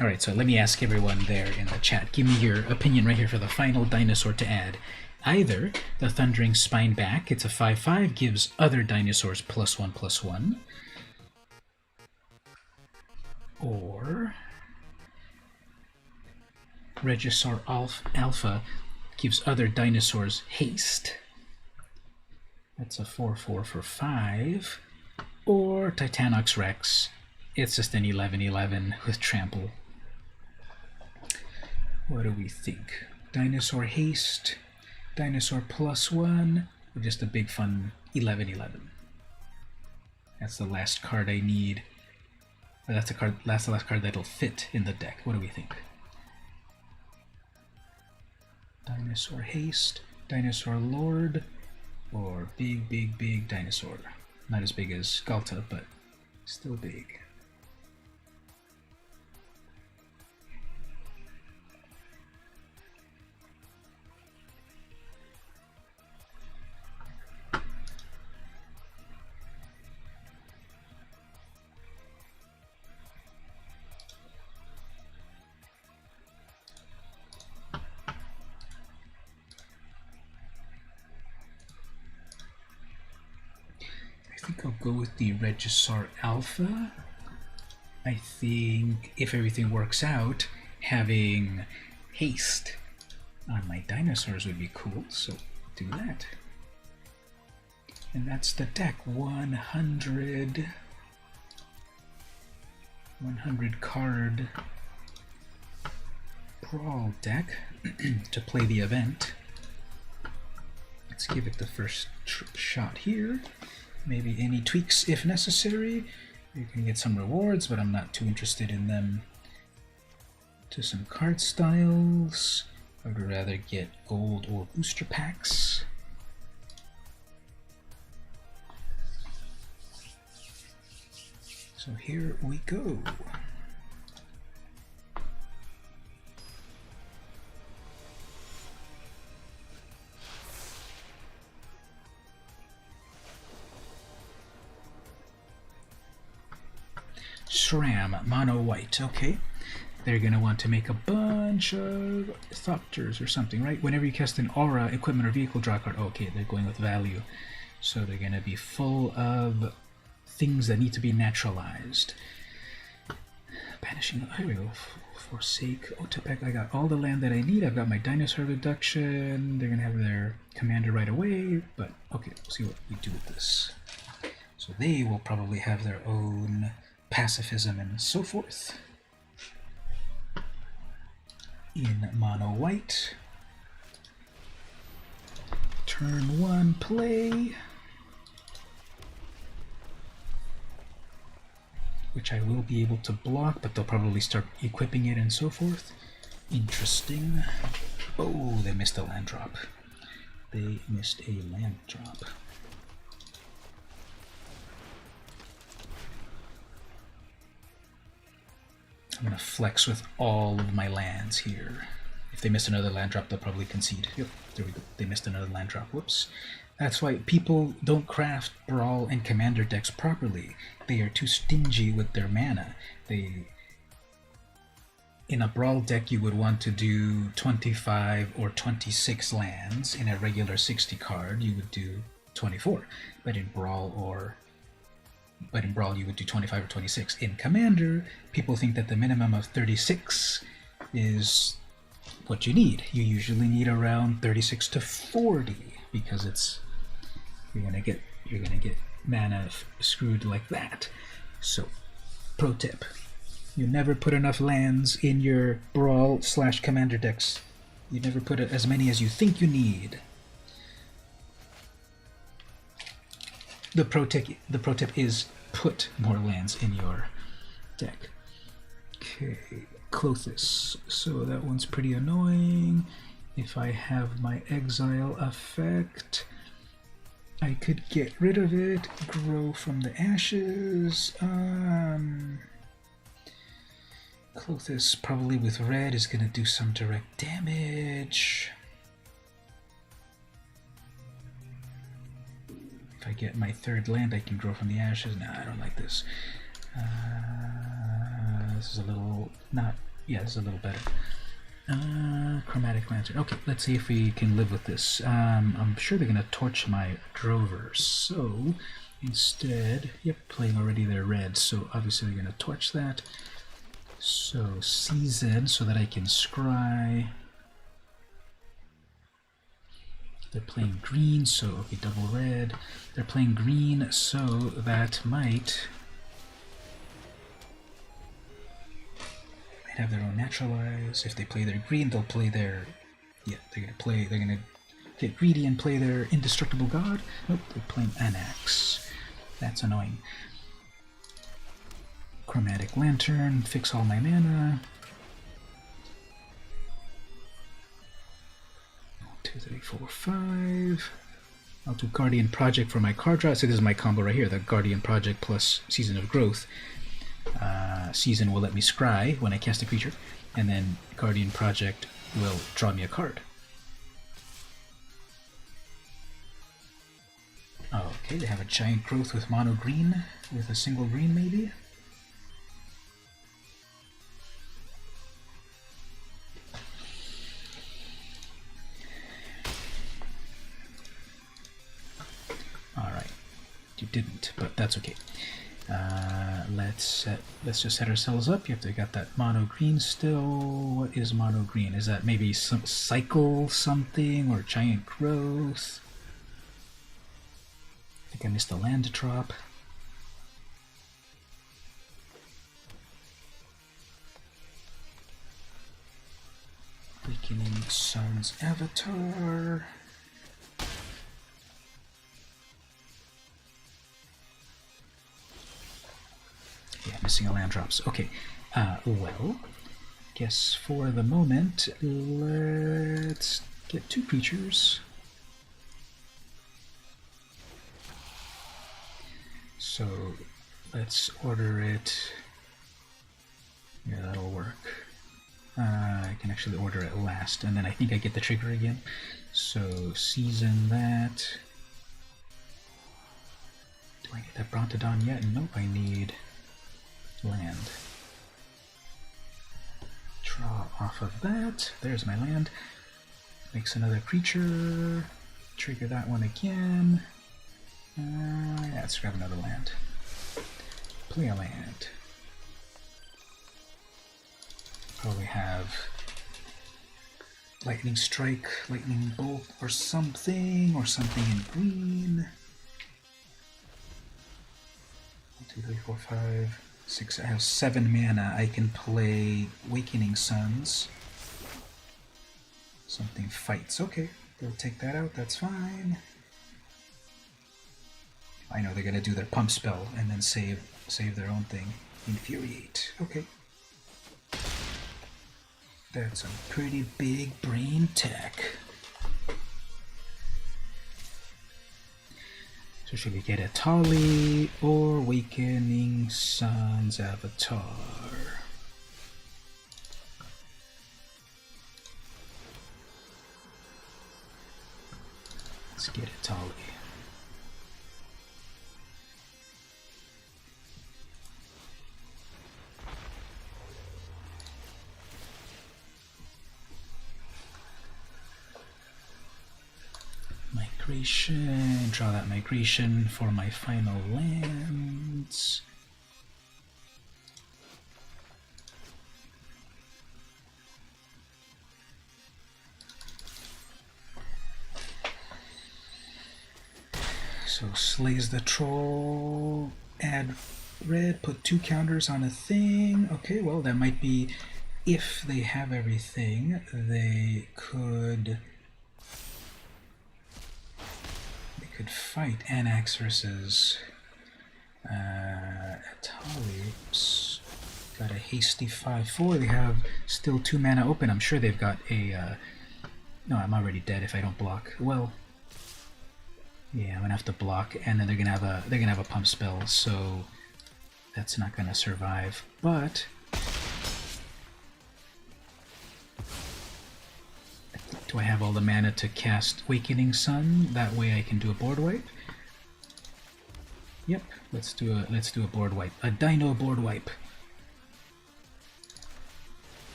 Alright, so let me ask everyone there in the chat. Give me your opinion right here for the final dinosaur to add. Either the Thundering Spine back, it's a 5/5, gives other dinosaurs +1/+1. Or Regisaur Alpha gives other dinosaurs haste. That's a 4/4 for 5. Or Titanox Rex, it's just an 11/11 with trample. What do we think? Dinosaur haste, dinosaur +1, or just a big fun 11/11? That's the last card I need. Or that's the last card that'll fit in the deck. What do we think? Dinosaur haste, dinosaur lord, or big dinosaur. Not as big as Skalta, but still big. I think I'll go with the Regisaur Alpha. I think if everything works out, having haste on my dinosaurs would be cool, so do that. And that's the deck. 100 card Brawl deck to play the event. Let's give it the first shot here. Maybe any tweaks if necessary. You can get some rewards, but I'm not too interested in them. To some card styles. I would rather get gold or booster packs. So here we go. SRAM, mono white, okay. They're going to want to make a bunch of Thopters or something, right? Whenever you cast an aura, equipment, or vehicle, draw a card. Okay, they're going with value. So they're going to be full of things that need to be naturalized. Banishing, here we go. Forsake, Otepec, I got all the land that I need. I've got my dinosaur reduction. They're going to have their commander right away. But, okay, we'll see what we do with this. So they will probably have their own pacifism and so forth. In mono white. Turn 1 play. Which I will be able to block, but they'll probably start equipping it and so forth. Interesting. Oh, they missed a land drop. They missed a land drop. I'm going to flex with all of my lands here. If they miss another land drop, they'll probably concede. Yep, there we go. They missed another land drop. Whoops. That's why people don't craft Brawl and Commander decks properly. They are too stingy with their mana. In a Brawl deck, you would want to do 25 or 26 lands. In a regular 60 card, you would do 24. But in Brawl you would do 25 or 26. In Commander, people think that the minimum of 36 is what you need. You usually need around 36 to 40 because you're gonna get mana screwed like that. So, pro tip: you never put enough lands in your Brawl / Commander decks. You never put as many as you think you need. The pro tip is put more lands in your deck. Okay, Clothis. So that one's pretty annoying. If I have my exile effect, I could get rid of it, grow from the ashes. Clothis probably with red is going to do some direct damage. I get my third land, I can draw from the ashes. Nah, I don't like this. This is a little not. Yeah, this is a little better. Chromatic Lantern. Okay, let's see if we can live with this. I'm sure they're gonna torch my Drover, so instead, yep, playing already their red, so obviously they're gonna torch that. So Season, so that I can scry. They're playing green, so okay, double red. They're playing green, so that might have their own naturalize. If they play their green, they'll play their they're gonna get greedy and play their indestructible god. Nope, they're playing Anax. That's annoying. Chromatic Lantern, fix all my mana. 2, 3, 4, 5. I'll do Guardian Project for my card draw. So this is my combo right here, the Guardian Project plus Season of Growth. Season will let me scry when I cast a creature, and then Guardian Project will draw me a card. Okay, they have a giant growth with mono green, with a single green maybe. Alright, you didn't, but that's okay. Let's just set ourselves up. You have to got that mono green still. What is mono green? Is that maybe some cycle something or giant growth? I think I missed a land drop. Awakening Sun's Avatar. Yeah, missing a land drops. Okay, well, guess for the moment, let's get 2 creatures. So let's order it. Yeah, that'll work. I can actually order it last, and then I think I get the trigger again. So season that. Do I need that Brontodon yet? Nope, I need land. Draw off of that. There's my land. Makes another creature. Trigger that one again. Yeah, let's grab another land. Play a land. Probably have Lightning Strike, Lightning Bolt, or something in green. 1, 2, 3, 4, 5, 6. I have 7 mana. I can play Awakening Suns. Something fights. Okay, they'll take that out. That's fine. I know they're gonna do their pump spell and then save their own thing. Infuriate. Okay. That's some pretty big brain tech. So should we get a Tali or Awakening Sun's Avatar? Let's get a Tali. Migration, draw that migration for my final lands. So slays the troll, add red, put 2 counters on a thing. Okay, well that might be, if they have everything, they could fight Anax versus Atali. Oops. Got a hasty 5/4. They have still 2 mana open. I'm sure they've got a. No, I'm already dead if I don't block. Well, yeah, I'm gonna have to block, and then they're gonna have a pump spell, so that's not gonna survive. But do I have all the mana to cast Awakening Sun? That way I can do a board wipe. Yep, let's do a board wipe. A dino board wipe.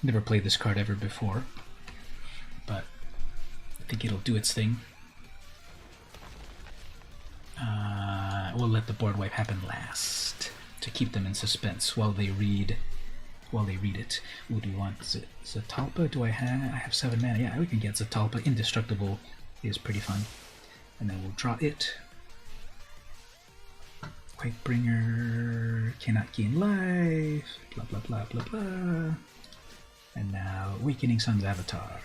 Never played this card ever before, but I think it'll do its thing. We'll let the board wipe happen last to keep them in suspense while they read it. Ooh, do you want Zatalpa? Do I have 7 mana? Yeah, we can get Zatalpa. Indestructible is pretty fun. And then we'll draw it. Quakebringer cannot gain life. Blah blah blah blah blah. And now Awakening Sun's Avatar.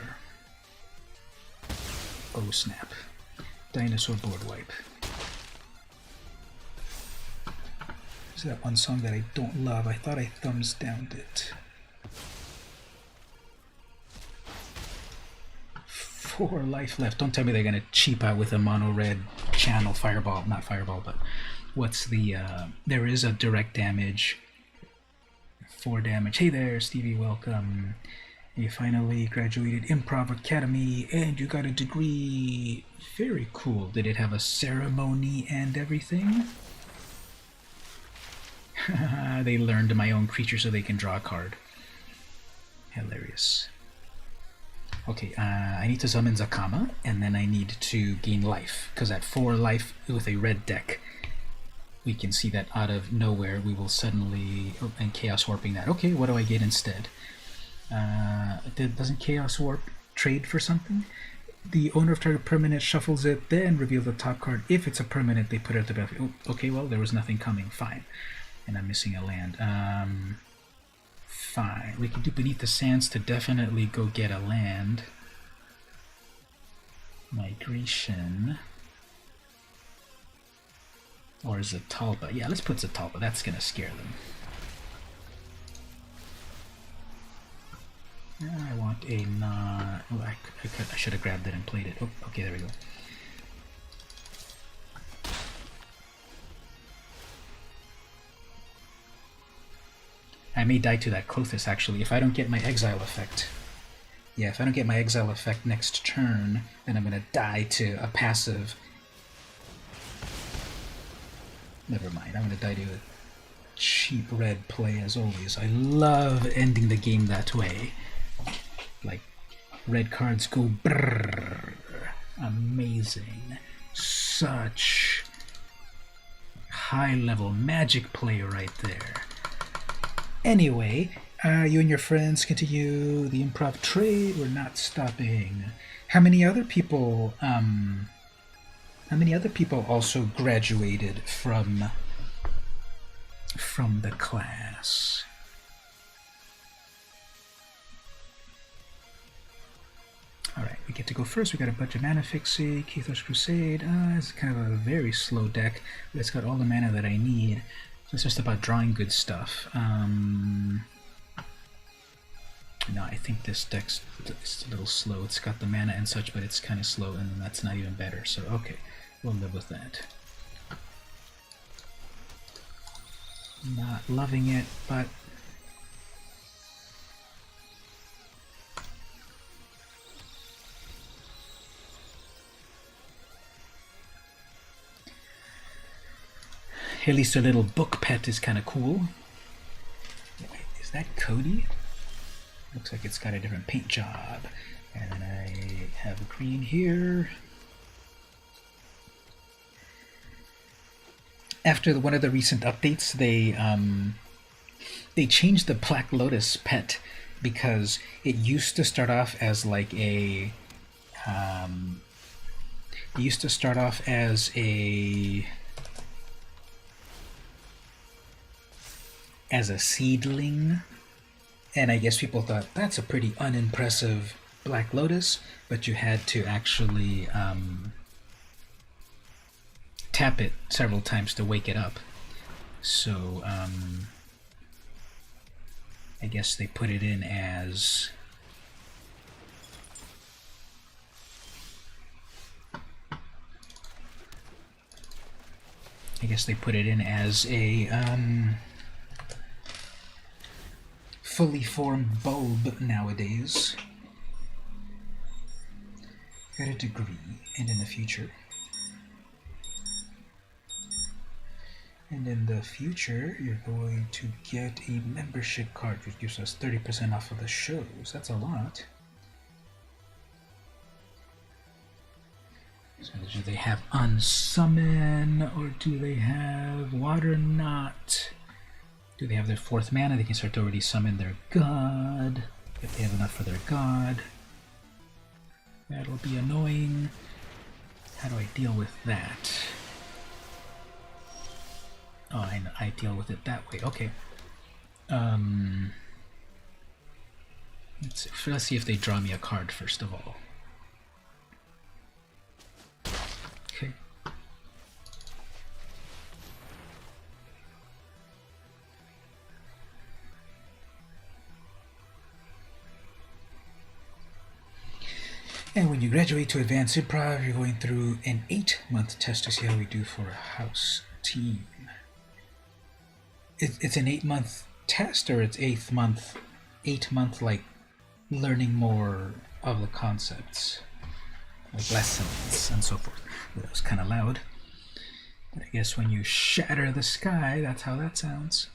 Oh snap. Dinosaur board wipe. Is that one song that I don't love? I thought I thumbs downed it. 4 life left. Don't tell me they're gonna cheap out with a mono red channel fireball. Not fireball, but what's the there is a direct damage. 4 damage. Hey there, Stevie, welcome. You finally graduated Improv Academy and you got a degree. Very cool. Did it have a ceremony and everything? They learned my own creature so they can draw a card. Hilarious. Okay, I need to summon Zakama, and then I need to gain life, because at 4 life with a red deck, we can see that out of nowhere we will suddenly... Oh, and Chaos Warping that. Okay, what do I get instead? Doesn't Chaos Warp trade for something? The owner of target permanent shuffles it, then reveal the top card. If it's a permanent, they put it at the battlefield. Oh, okay, well, there was nothing coming. Fine. And I'm missing a land. Fine. We can do Beneath the Sands to definitely go get a land. Migration. Or Zatalpa. Yeah, let's put Zatalpa. That's going to scare them. I want a non... Oh, I should have grabbed it and played it. Oh, okay, there we go. I may die to that Klothys, actually, if I don't get my exile effect. Yeah, if I don't get my exile effect next turn, then I'm going to die to a passive. Never mind, I'm going to die to a cheap red play, as always. I love ending the game that way. Like, red cards go brrrr. Amazing. Such high-level magic play right there. Anyway, you and your friends continue the improv trade. We're not stopping. How many other people also graduated from the class? Alright, we get to go first. We got a bunch of mana fixing. Kethos Crusade. It's kind of a very slow deck, but it's got all the mana that I need. So it's just about drawing good stuff. No, I think this deck's a little slow. It's got the mana and such, but it's kind of slow, and that's not even better. So, okay, we'll live with that. Not loving it, but... At least a little book pet is kind of cool. Wait, is that Cody? Looks like it's got a different paint job. And then I have green here. After one of the recent updates, they changed the Black Lotus pet because it used to start off as like a as a seedling, and I guess people thought that's a pretty unimpressive Black Lotus, but you had to actually tap it several times to wake it up. So I guess they put it in as a fully formed bulb nowadays. Got a degree, and in the future. And in the future, you're going to get a membership card, which gives us 30% off of the shows. That's a lot. So do they have Unsummon, or do they have Water Knot? Do they have their 4th mana? They can start to already summon their god, if they have enough for their god. That'll be annoying. How do I deal with that? Oh, I deal with it that way. Okay. Let's see if they draw me a card first of all. Okay. And when you graduate to Advanced Improv, you're going through an 8-month test to see how we do for a house team. It's an 8-month test, or it's 8-month like learning more of the concepts, like lessons and so forth. That was kind of loud, but I guess when you shatter the sky, that's how that sounds.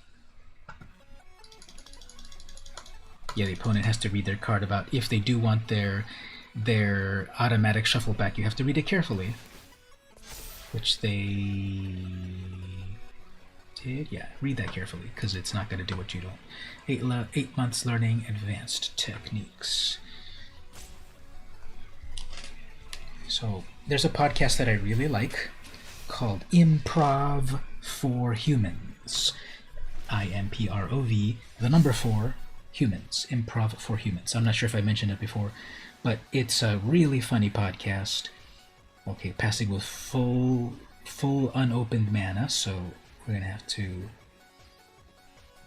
Yeah, the opponent has to read their card about if they do want their automatic shuffle back. You have to read it carefully, which they did. Yeah, read that carefully, because it's not going to do what you don't. 8 months learning advanced techniques. So there's a podcast that I really like called Improv for Humans. IMPROV, the number 4, humans. Improv for Humans. I'm not sure if I mentioned it before, but it's a really funny podcast. Okay, passing with full unopened mana, so we're going to have to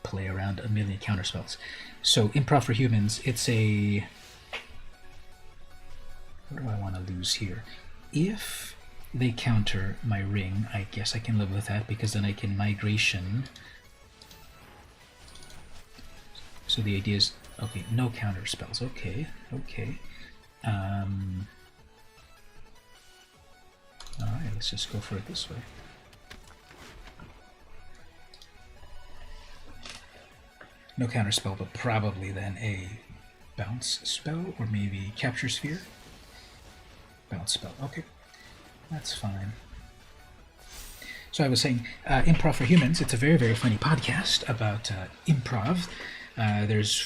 play around a million counterspells. So Improv for Humans, it's a... What do I want to lose here? If they counter my ring, I guess I can live with that, because then I can migration. So the idea is, okay, no counter spells. Okay. Alright, let's just go for it this way. No counter spell, but probably then a bounce spell, or maybe capture sphere. Bounce spell, okay. That's fine. So I was saying, Improv for Humans, it's a very, very funny podcast about improv. There's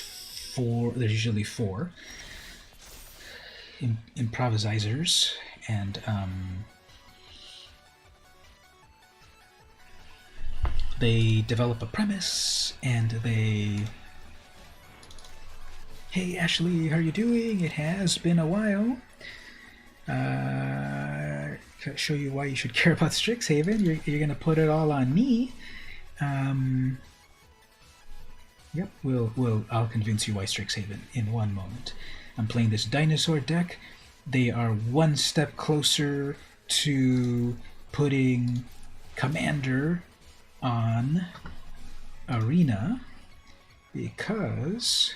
usually 4 improvisers, and they develop a premise, and they... Hey Ashley, how are you doing? It has been a while. Show you why you should care about Strixhaven. You're gonna put it all on me. Yep, I'll convince you why Strixhaven in one moment. I'm playing this dinosaur deck. They are one step closer to putting Commander on Arena, because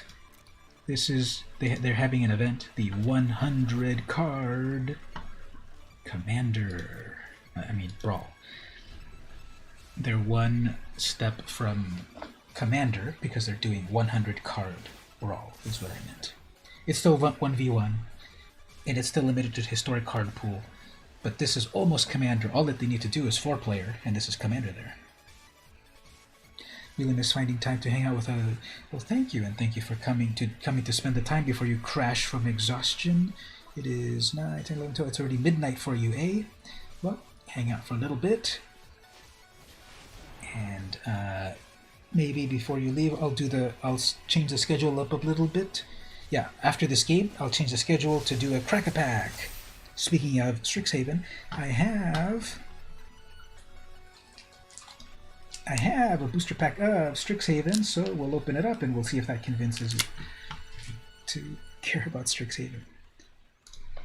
they're having an event, the 100 card Commander, Brawl. They're one step from Commander because they're doing 100 card Brawl, is what I meant. It's still 1v1, and it's still limited to historic card pool, but this is almost Commander. All that they need to do is 4-player, and this is Commander there. Really miss finding time to hang out with a... Well, thank you, and thank you for coming to spend the time before you crash from exhaustion. It is 9, 10, 11, 12. It's already midnight for you, eh? Well, hang out for a little bit, and maybe before you leave, I'll change the schedule up a little bit. Yeah, after this game, I'll change the schedule to do a Crack-a-Pack. Speaking of Strixhaven, I have a booster pack of Strixhaven, so we'll open it up and we'll see if that convinces you to care about Strixhaven.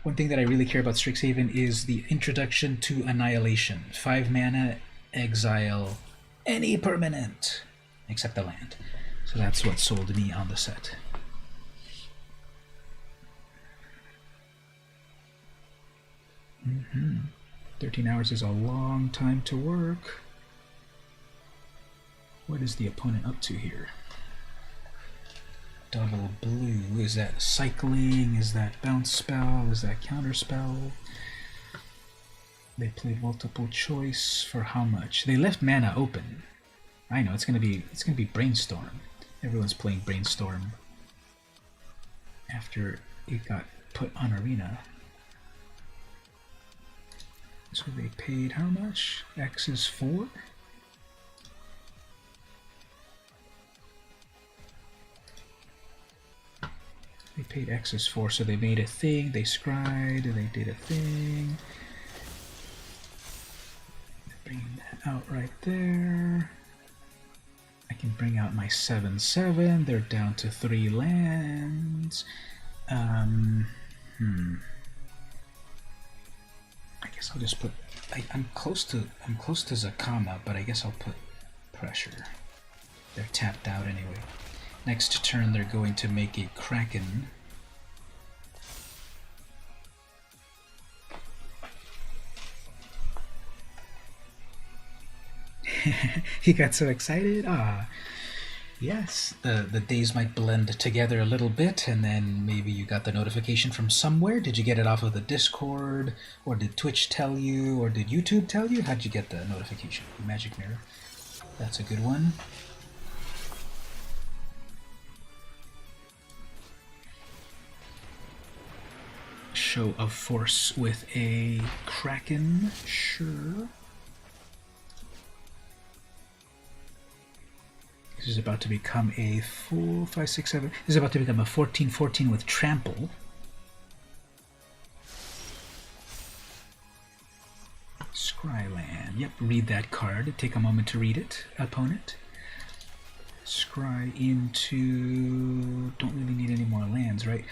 One thing that I really care about Strixhaven is the introduction to Annihilation. 5 mana, exile any permanent, except the land. So that's what sold me on the set. 13 hours is a long time to work. What is the opponent up to here? Double blue. Is that cycling? Is that bounce spell? Is that counter spell? They played multiple choice for how much? They left mana open. I know it's gonna be brainstorm. Everyone's playing brainstorm after it got put on arena. So they paid how much? X is 4. They paid X is 4, so they made a thing, they scried, and they did a thing. Bring that out right there. I can bring out my 7/7. They're down to 3 lands. I guess I'll just put. I'm close to Zakama, but I guess I'll put pressure. They're tapped out anyway. Next turn, they're going to make a Kraken. He got so excited. Yes, the days might blend together a little bit, and then maybe you got the notification from somewhere. Did you get it off of the Discord, or did Twitch tell you, or did YouTube tell you? How'd you get the notification? Magic Mirror. That's a good one. Show of force with a Kraken, sure. This is about to become a 4, 5, 6, 7. This is about to become a 14/14 with trample. Scryland. Yep, read that card. Take a moment to read it, opponent. Scry into... Don't really need any more lands, right?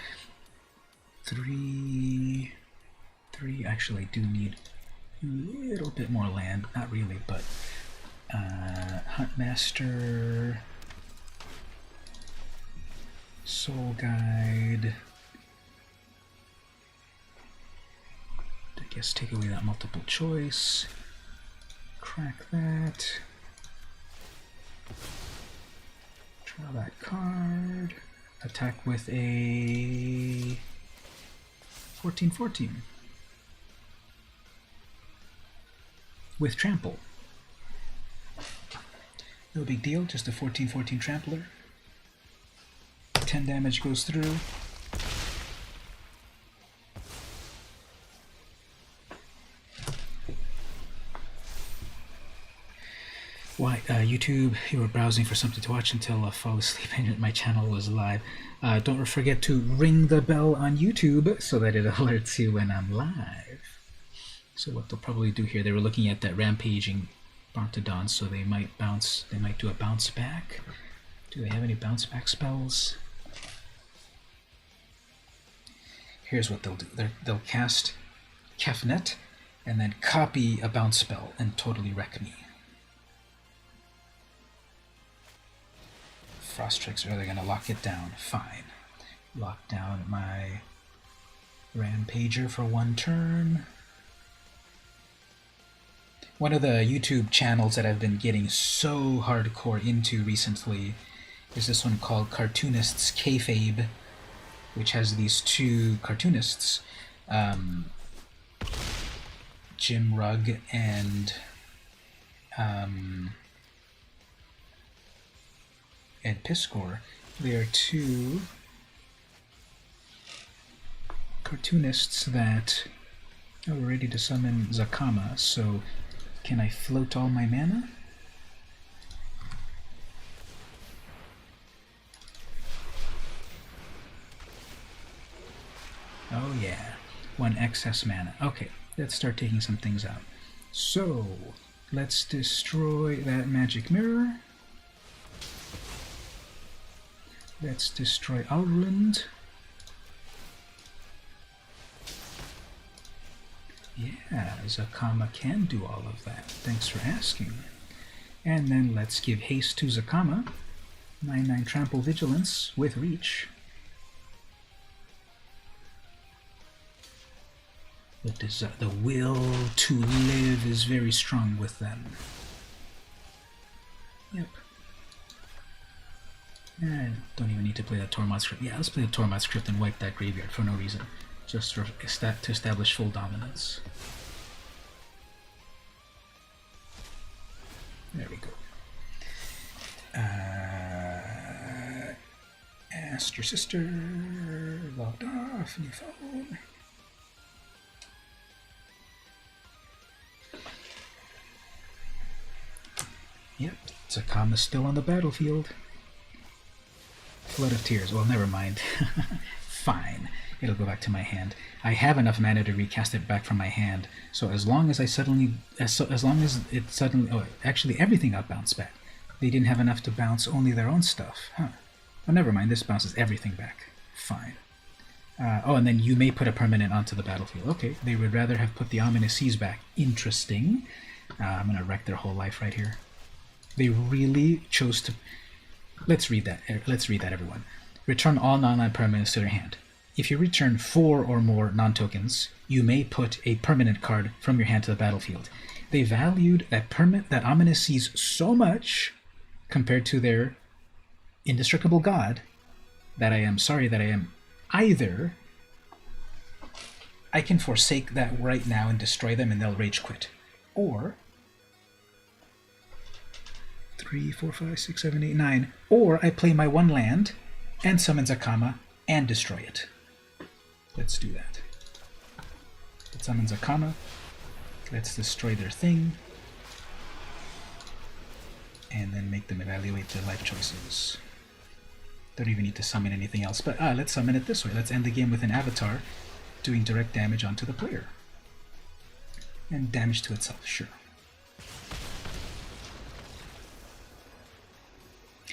3... Actually, I do need a little bit more land. Not really, but... Huntmaster, Soul Guide. I guess take away that multiple choice. Crack that. Draw that card. Attack with a 14/14 with trample. No big deal, just a 14/14 trampler. 10 damage goes through. Why, YouTube, you were browsing for something to watch until I fall asleep and my channel was live. Don't forget to ring the bell on YouTube so that it alerts you when I'm live. So what they'll probably do here, they were looking at that rampaging Bartodon, so they might do a bounce back. Do they have any bounce back spells? Here's what they'll do. They'll cast Kefnet and then copy a bounce spell and totally wreck me. Frost Tricks, are they going to lock it down? Fine. Lock down my Rampager for 1 turn. One of the YouTube channels that I've been getting so hardcore into recently is this one called Cartoonists Kayfabe, which has these 2 cartoonists, Jim Rugg and Ed Piskor. They are 2 cartoonists that are ready to summon Zakama, so can I float all my mana? Oh yeah, 1 excess mana. Okay, let's start taking some things out. So, let's destroy that magic mirror. Let's destroy Alrund. Yeah, Zakama can do all of that. Thanks for asking. And then let's give haste to Zakama. 9/9 Trample Vigilance with Reach. The will to live is very strong with them. Yep. Don't even need to play that Tormod script. Yeah, let's play the Tormod script and wipe that graveyard for no reason. Just to establish full dominance. There we go. Ask your sister. Logged off. New phone. Yep, Zakama's still on the battlefield. Flood of Tears. Well, never mind. Fine. It'll go back to my hand. I have enough mana to recast it back from my hand. So as long as oh, actually everything got bounced back. They didn't have enough to bounce only their own stuff. Huh. Well, never mind. This bounces everything back. Fine. Oh, and then you may put a permanent onto the battlefield. Okay, they would rather have put the Ominous Seas back. Interesting. I'm going to wreck their whole life right here. They really chose to... Let's read that. Let's read that, everyone. Return all non-land permanents to their hand. If you return 4 or more non-tokens, you may put a permanent card from your hand to the battlefield. They valued that Ominous Seas so much compared to their indestructible god that I am sorry that I am either I can forsake that right now and destroy them and they'll rage quit, or 3, 4, 5, 6, 7, 8, 9, or I play my one land and summon Zakama and destroy it. Let's do that. Let's summon Zakama. Let's destroy their thing. And then make them evaluate their life choices. Don't even need to summon anything else, but let's summon it this way. Let's end the game with an avatar doing direct damage onto the player. And damage to itself, sure.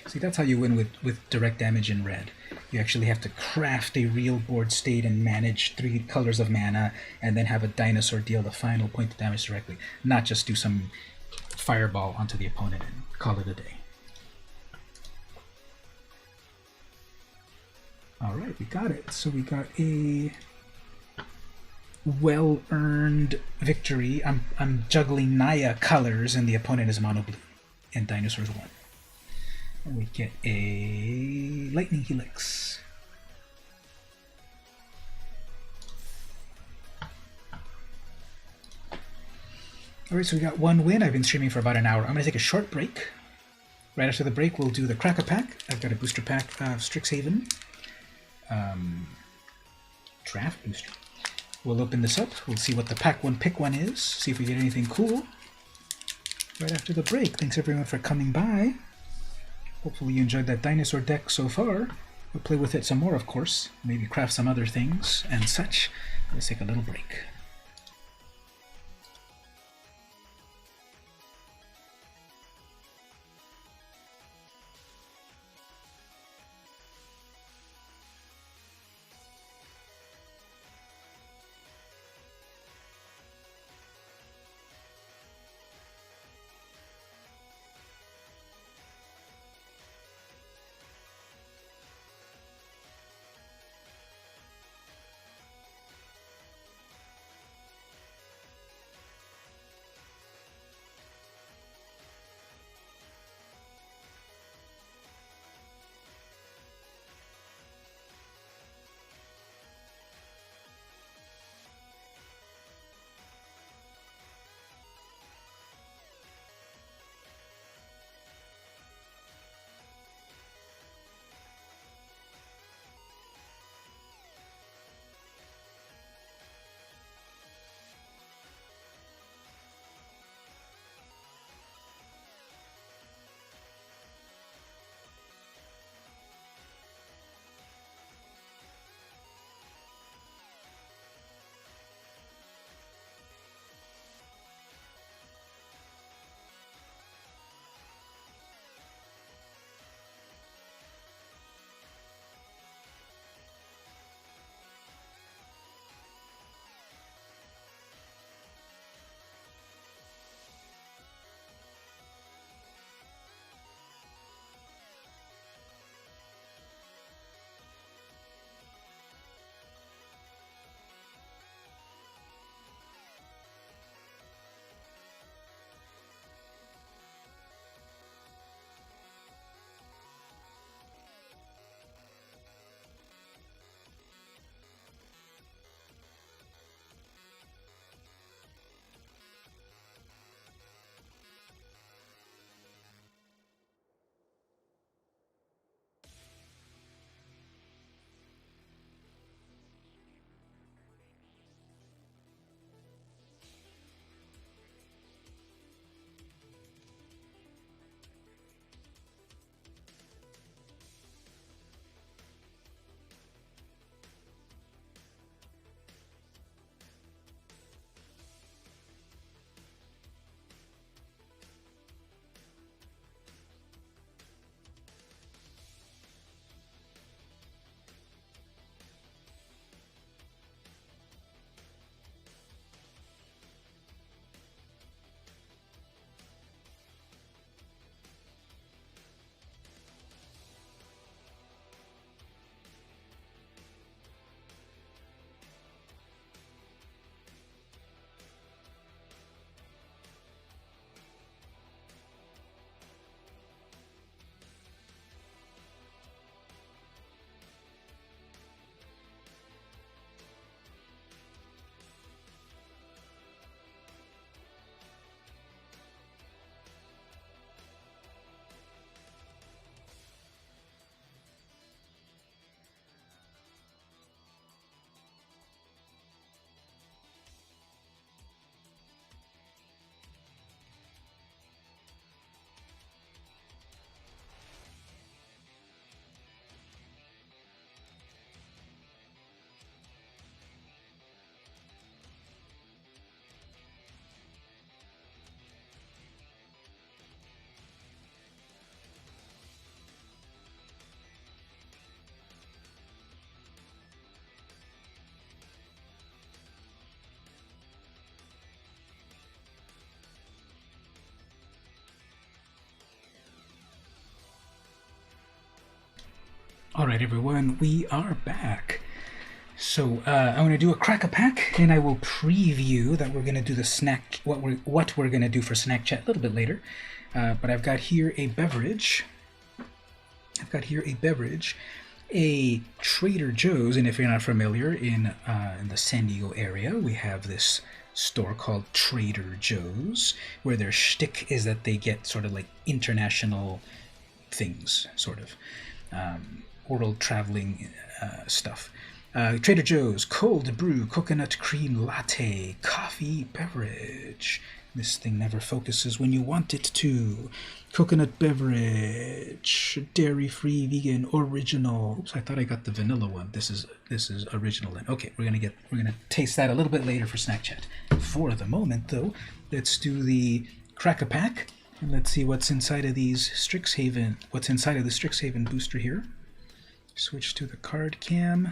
See, that's how you win with direct damage in red. You actually have to craft a real board state and manage 3 colors of mana, and then have a dinosaur deal the final point of damage directly, not just do some fireball onto the opponent and call it a day. Alright, we got it. So we got a well-earned victory. I'm juggling Naya colors, and the opponent is mono blue, and dinosaurs won. And we get a Lightning Helix. Alright, so we got 1 win. I've been streaming for about an hour. I'm going to take a short break. Right after the break, we'll do the Cracker Pack. I've got a booster pack of Strixhaven. Draft booster. We'll open this up. We'll see what the pack 1 pick 1 is. See if we get anything cool. Right after the break. Thanks everyone for coming by. Hopefully you enjoyed that dinosaur deck so far. We'll play with it some more, of course. Maybe craft some other things and such. Let's take a little break. All right, everyone, we are back. So I'm going to do a crack-a-pack, and I will preview that we're going to do the snack, what we're going to do for snack chat a little bit later. But I've got here a beverage. A Trader Joe's, and if you're not familiar, in the San Diego area, we have this store called Trader Joe's, where their shtick is that they get sort of like international things, sort of world traveling stuff. Trader Joe's cold brew coconut cream latte coffee beverage. This thing never focuses when you want it to. Coconut beverage, dairy-free, vegan, original. Oops, I thought I got the vanilla one. This is original then. Okay, we're gonna taste that a little bit later for snack chat. For the moment, though, let's do the crack-a-pack, and let's see what's inside of these Strixhaven. What's inside of the Strixhaven booster here? Switch to the card cam.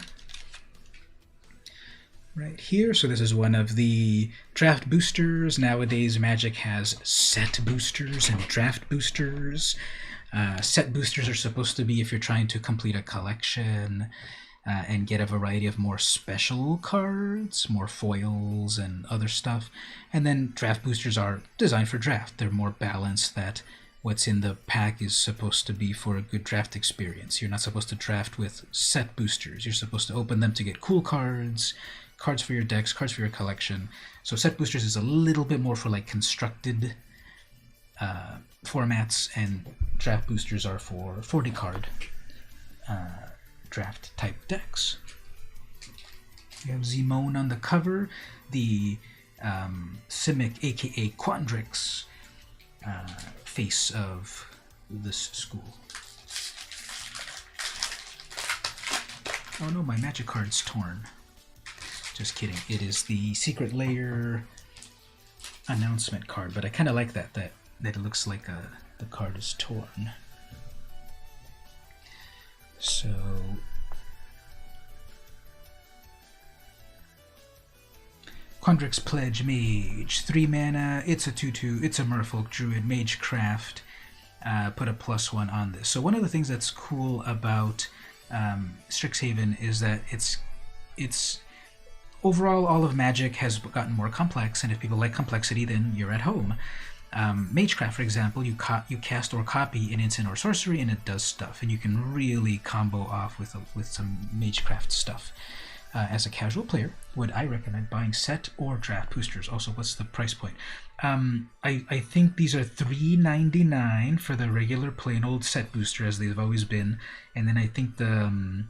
Right here, so this is one of the draft boosters. Nowadays, Magic has set boosters and draft boosters. Set boosters are supposed to be if you're trying to complete a collection and get a variety of more special cards, more foils and other stuff. And then draft boosters are designed for draft. They're more balanced, that what's in the pack is supposed to be for a good draft experience. You're not supposed to draft with set boosters. You're supposed to open them to get cool cards, cards for your decks, cards for your collection. So set boosters is a little bit more for like constructed formats, and draft boosters are for 40 card draft type decks. You have Zimone on the cover, the Simic aka Quandrix face of this school. Oh no, my magic card's torn. Just kidding. It is the Secret Lair announcement card, but I kind of like that it looks like the card is torn. So Quandrix Pledge Mage, 3 mana, it's a 2/2, it's a Merfolk Druid, Magecraft, put a +1 on this. So one of the things that's cool about Strixhaven is that it's overall, all of Magic has gotten more complex, and if people like complexity, then you're at home. Magecraft, for example, you cast or copy an instant or sorcery, and it does stuff, and you can really combo off with some Magecraft stuff. As a casual player, would I recommend buying set or draft boosters? Also, what's the price point? I think these are $3.99 for the regular plain old set booster, as they've always been, and then I think the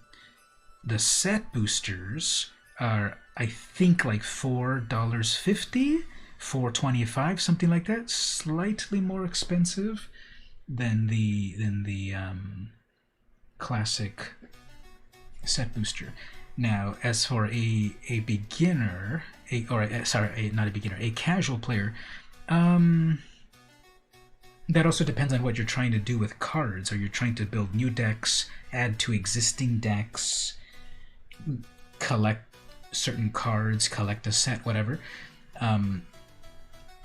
set boosters are, I think, like $4.50, $4.25, something like that. Slightly more expensive than the classic set booster. Now, as for a beginner, a casual player, that also depends on what you're trying to do with cards. Are you trying to build new decks, add to existing decks, collect certain cards, collect a set, whatever?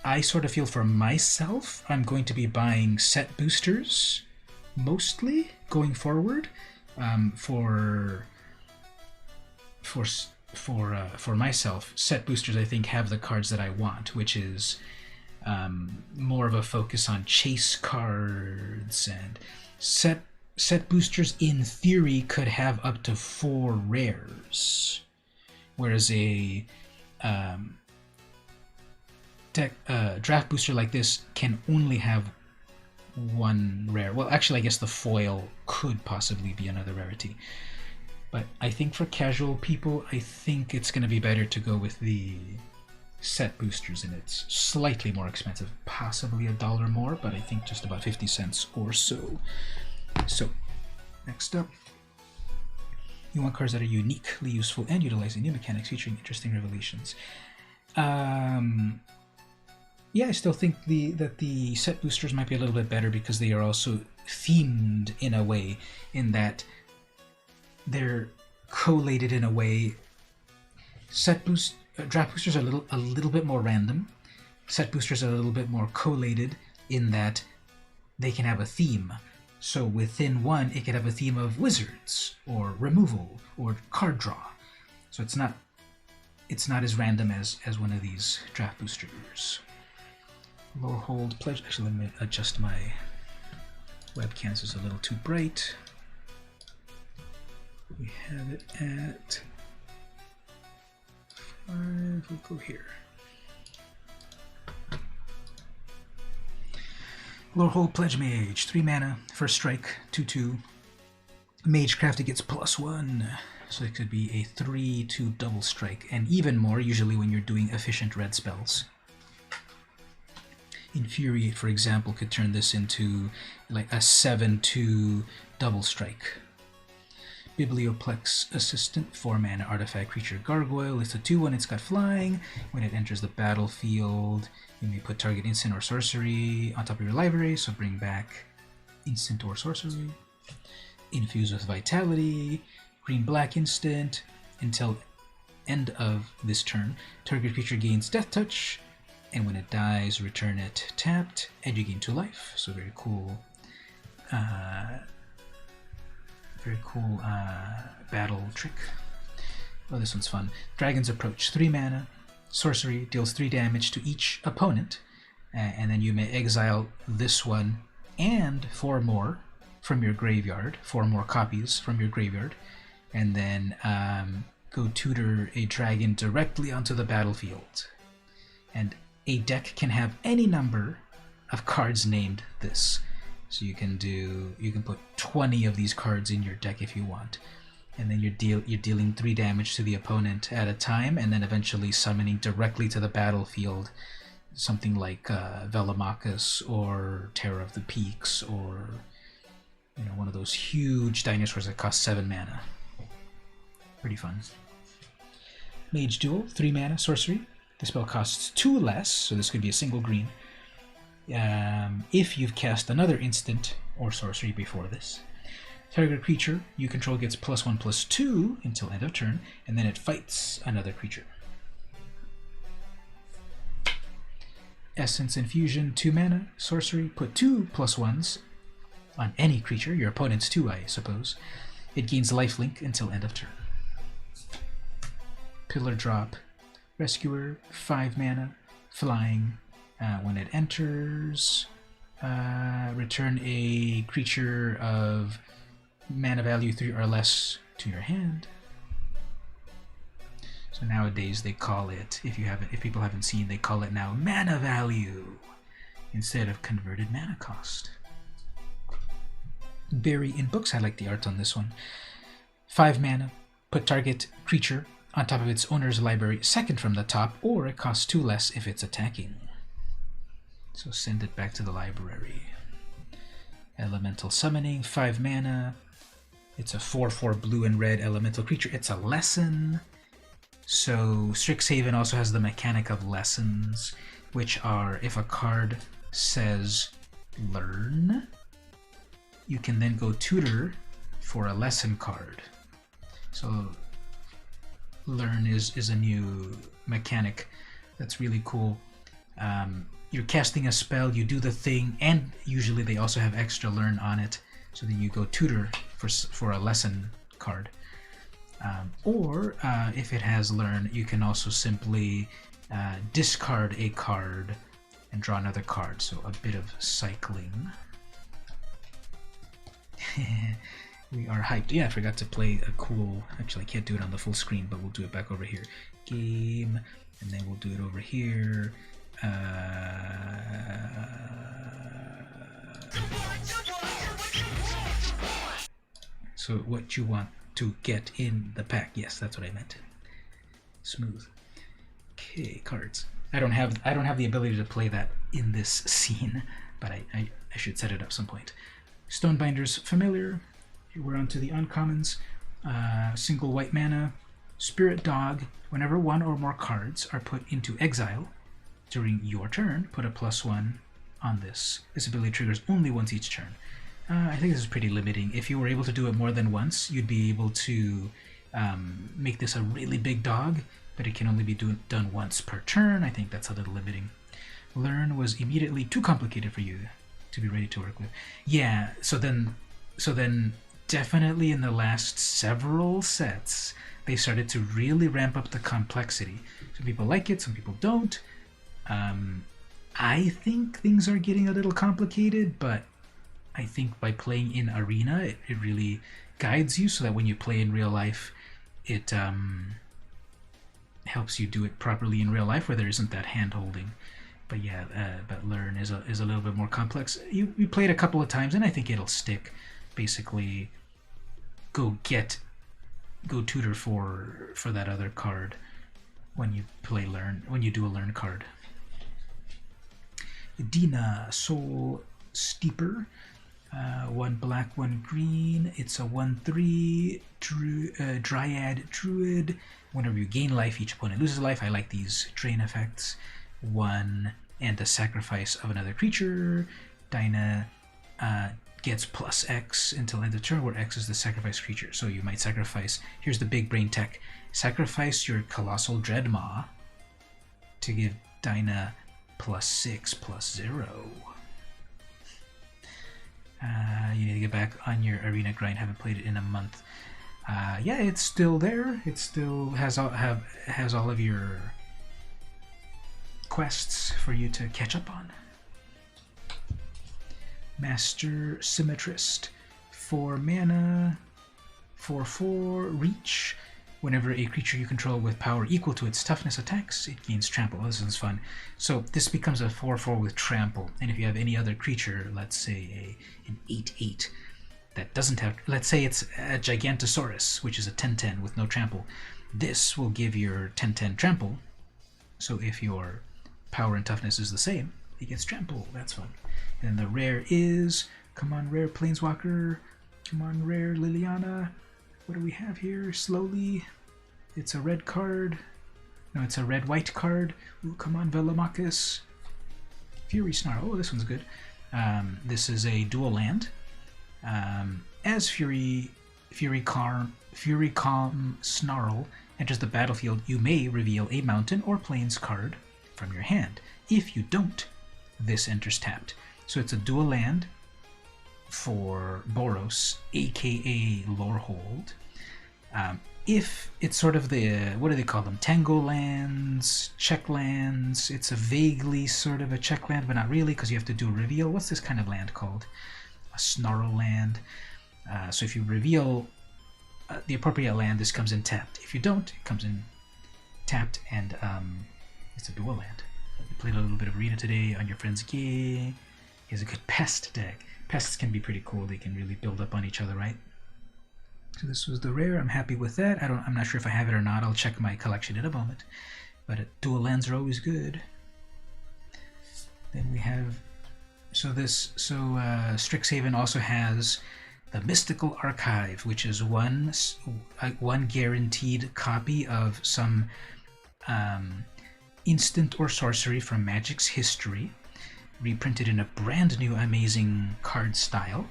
I sort of feel for myself, I'm going to be buying set boosters mostly going forward. For myself, set boosters I think have the cards that I want, which is more of a focus on chase cards, and set boosters in theory could have up to 4 rares, whereas a draft booster like this can only have 1 rare. Well, actually, I guess the foil could possibly be another rarity. But I think for casual people, I think it's going to be better to go with the set boosters, and it's slightly more expensive, possibly $1 more, but I think just about 50 cents or so. So, next up, you want cards that are uniquely useful and utilizing new mechanics featuring interesting revelations. Yeah, I still think that the set boosters might be a little bit better because they are also themed in a way, in that they're collated in a way. Draft boosters are a little bit more random. Set boosters are a little bit more collated in that they can have a theme. So within one, it could have a theme of wizards or removal or card draw. So it's not as random as one of these draft boosters. Lower hold pledge. Actually, let me adjust my webcam. It's a little too bright. We have it at 5. We'll go here. Lower hold pledge mage. 3 mana. First strike. 2/2. Mage crafted gets +1. So it could be a 3/2 double strike, and even more usually when you're doing efficient red spells. Infuriate, for example, could turn this into like a 7/2 double strike. Biblioplex Assistant, 4 mana artifact creature gargoyle. It's a 2/1, it's got flying. When it enters the battlefield, you may put target instant or sorcery on top of your library, so bring back instant or sorcery. Infuse with vitality. Green-black instant. Until end of this turn, target creature gains death touch, and when it dies, return it tapped, and you gain 2 life. So very cool. Battle trick. Oh, this one's fun. Dragon's Approach. 3 mana. Sorcery. Deals 3 damage to each opponent. And then you may exile this one and 4 more from your graveyard. 4 more copies from your graveyard. And then go tutor a dragon directly onto the battlefield. And a deck can have any number of cards named this. So you can put 20 of these cards in your deck if you want, and then you're dealing 3 damage to the opponent at a time, and then eventually summoning directly to the battlefield something like Velomachus or Terror of the Peaks, or one of those huge dinosaurs that cost 7 mana. Pretty fun. Mage Duel, 3 mana sorcery. The spell costs 2 less, so this could be a single green. If you've cast another instant or sorcery before this. Target creature you control gets +1/+2 until end of turn, and then it fights another creature. Essence Infusion, 2 mana, sorcery, put 2 +1s on any creature, your opponent's 2, I suppose. It gains lifelink until end of turn. Pillar Drop, Rescuer, 5 mana, flying. When it enters, return a creature of mana value 3 or less to your hand. So nowadays they call it, if people haven't seen, they call it now mana value instead of converted mana cost. Bury in Books, I like the art on this one. 5 mana, put target creature on top of its owner's library, second from the top, or it costs 2 less if it's attacking. So send it back to the library. Elemental Summoning, 5 mana. It's a 4/4 blue and red elemental creature. It's a lesson. So Strixhaven also has the mechanic of lessons, which are if a card says learn, you can then go tutor for a lesson card. So learn is a new mechanic that's really cool. You're casting a spell, you do the thing, and usually they also have extra learn on it, so then you go tutor for a lesson card. Or if it has learn, you can also simply discard a card and draw another card, so a bit of cycling. We are hyped. Yeah, I forgot to play a cool, actually I can't do it on the full screen, but we'll do it back over here. Game, and then we'll do it over here. So what you want to get in the pack. Yes, that's what I meant. Smooth. Okay, cards. I don't have the ability to play that in this scene, but I should set it up some point. Stonebinder's Familiar. We're on to the uncommons. Single white mana. Spirit Dog. Whenever 1 or more cards are put into exile during your turn, put a +1 on this. This ability triggers only once each turn. I think this is pretty limiting. If you were able to do it more than once, you'd be able to make this a really big dog, but it can only be done once per turn. I think that's a little limiting. Learn was immediately too complicated for you to be ready to work with. Yeah, so then definitely in the last several sets, they started to really ramp up the complexity. Some people like it, some people don't. I think things are getting a little complicated, but I think by playing in Arena, it really guides you so that when you play in real life, it helps you do it properly in real life where there isn't that hand-holding. But yeah, but Learn is a little bit more complex. You play it a couple of times and I think it'll stick. Basically, go tutor for that other card when you play Learn, when you do a Learn card. Dina Soul Steeper, 1 black, 1 green. It's a 1/3 Dryad Druid. Whenever you gain life, each opponent loses life. I like these drain effects. 1 and the sacrifice of another creature. Dinah gets +X until end of turn, where X is the sacrifice creature. So you might sacrifice. Here's the big brain tech. Sacrifice your Colossal Dreadmaw to give Dinah +6/+0. You need to get back on your arena grind. Haven't played it in a month. Yeah, it's still there. It still has all of your quests for you to catch up on. Master Symmetrist, 4 mana, 4/4 reach. Whenever a creature you control with power equal to its toughness attacks, it gains trample. This is fun. So this becomes a 4/4 with trample. And if you have any other creature, let's say an 8/8 that doesn't have, let's say it's a Gigantosaurus, which is a 10/10 with no trample, this will give your 10/10 trample. So if your power and toughness is the same, it gets trample. That's fun. And the rare is, come on, rare Planeswalker, come on, rare Liliana. What do we have here? Slowly. It's a red card. No, it's a red-white card. Ooh, come on, Velomachus. Fury Snarl. Oh, this one's good. This is a dual land. As Fury Calm Snarl enters the battlefield, you may reveal a mountain or plains card from your hand. If you don't, this enters tapped. So it's a dual land for Boros, aka Lorehold. If it's sort of the, what do they call them? Tango lands, check lands. It's a vaguely sort of a check land, but not really, because you have to do a reveal. What's this kind of land called? A Snarl land. So if you reveal the appropriate land, this comes in tapped. If you don't, it comes in tapped, and it's a dual land. You played a little bit of Arena today on your friend's gig. He has a good pest deck. Pests can be pretty cool. They can really build up on each other, right? So this was the rare. I'm happy with that. I'm not sure if I have it or not. I'll check my collection in a moment. But dual lands are always good. Then we have, Strixhaven also has the Mystical Archive, which is one guaranteed copy of some instant or sorcery from Magic's history, reprinted in a brand new amazing card style,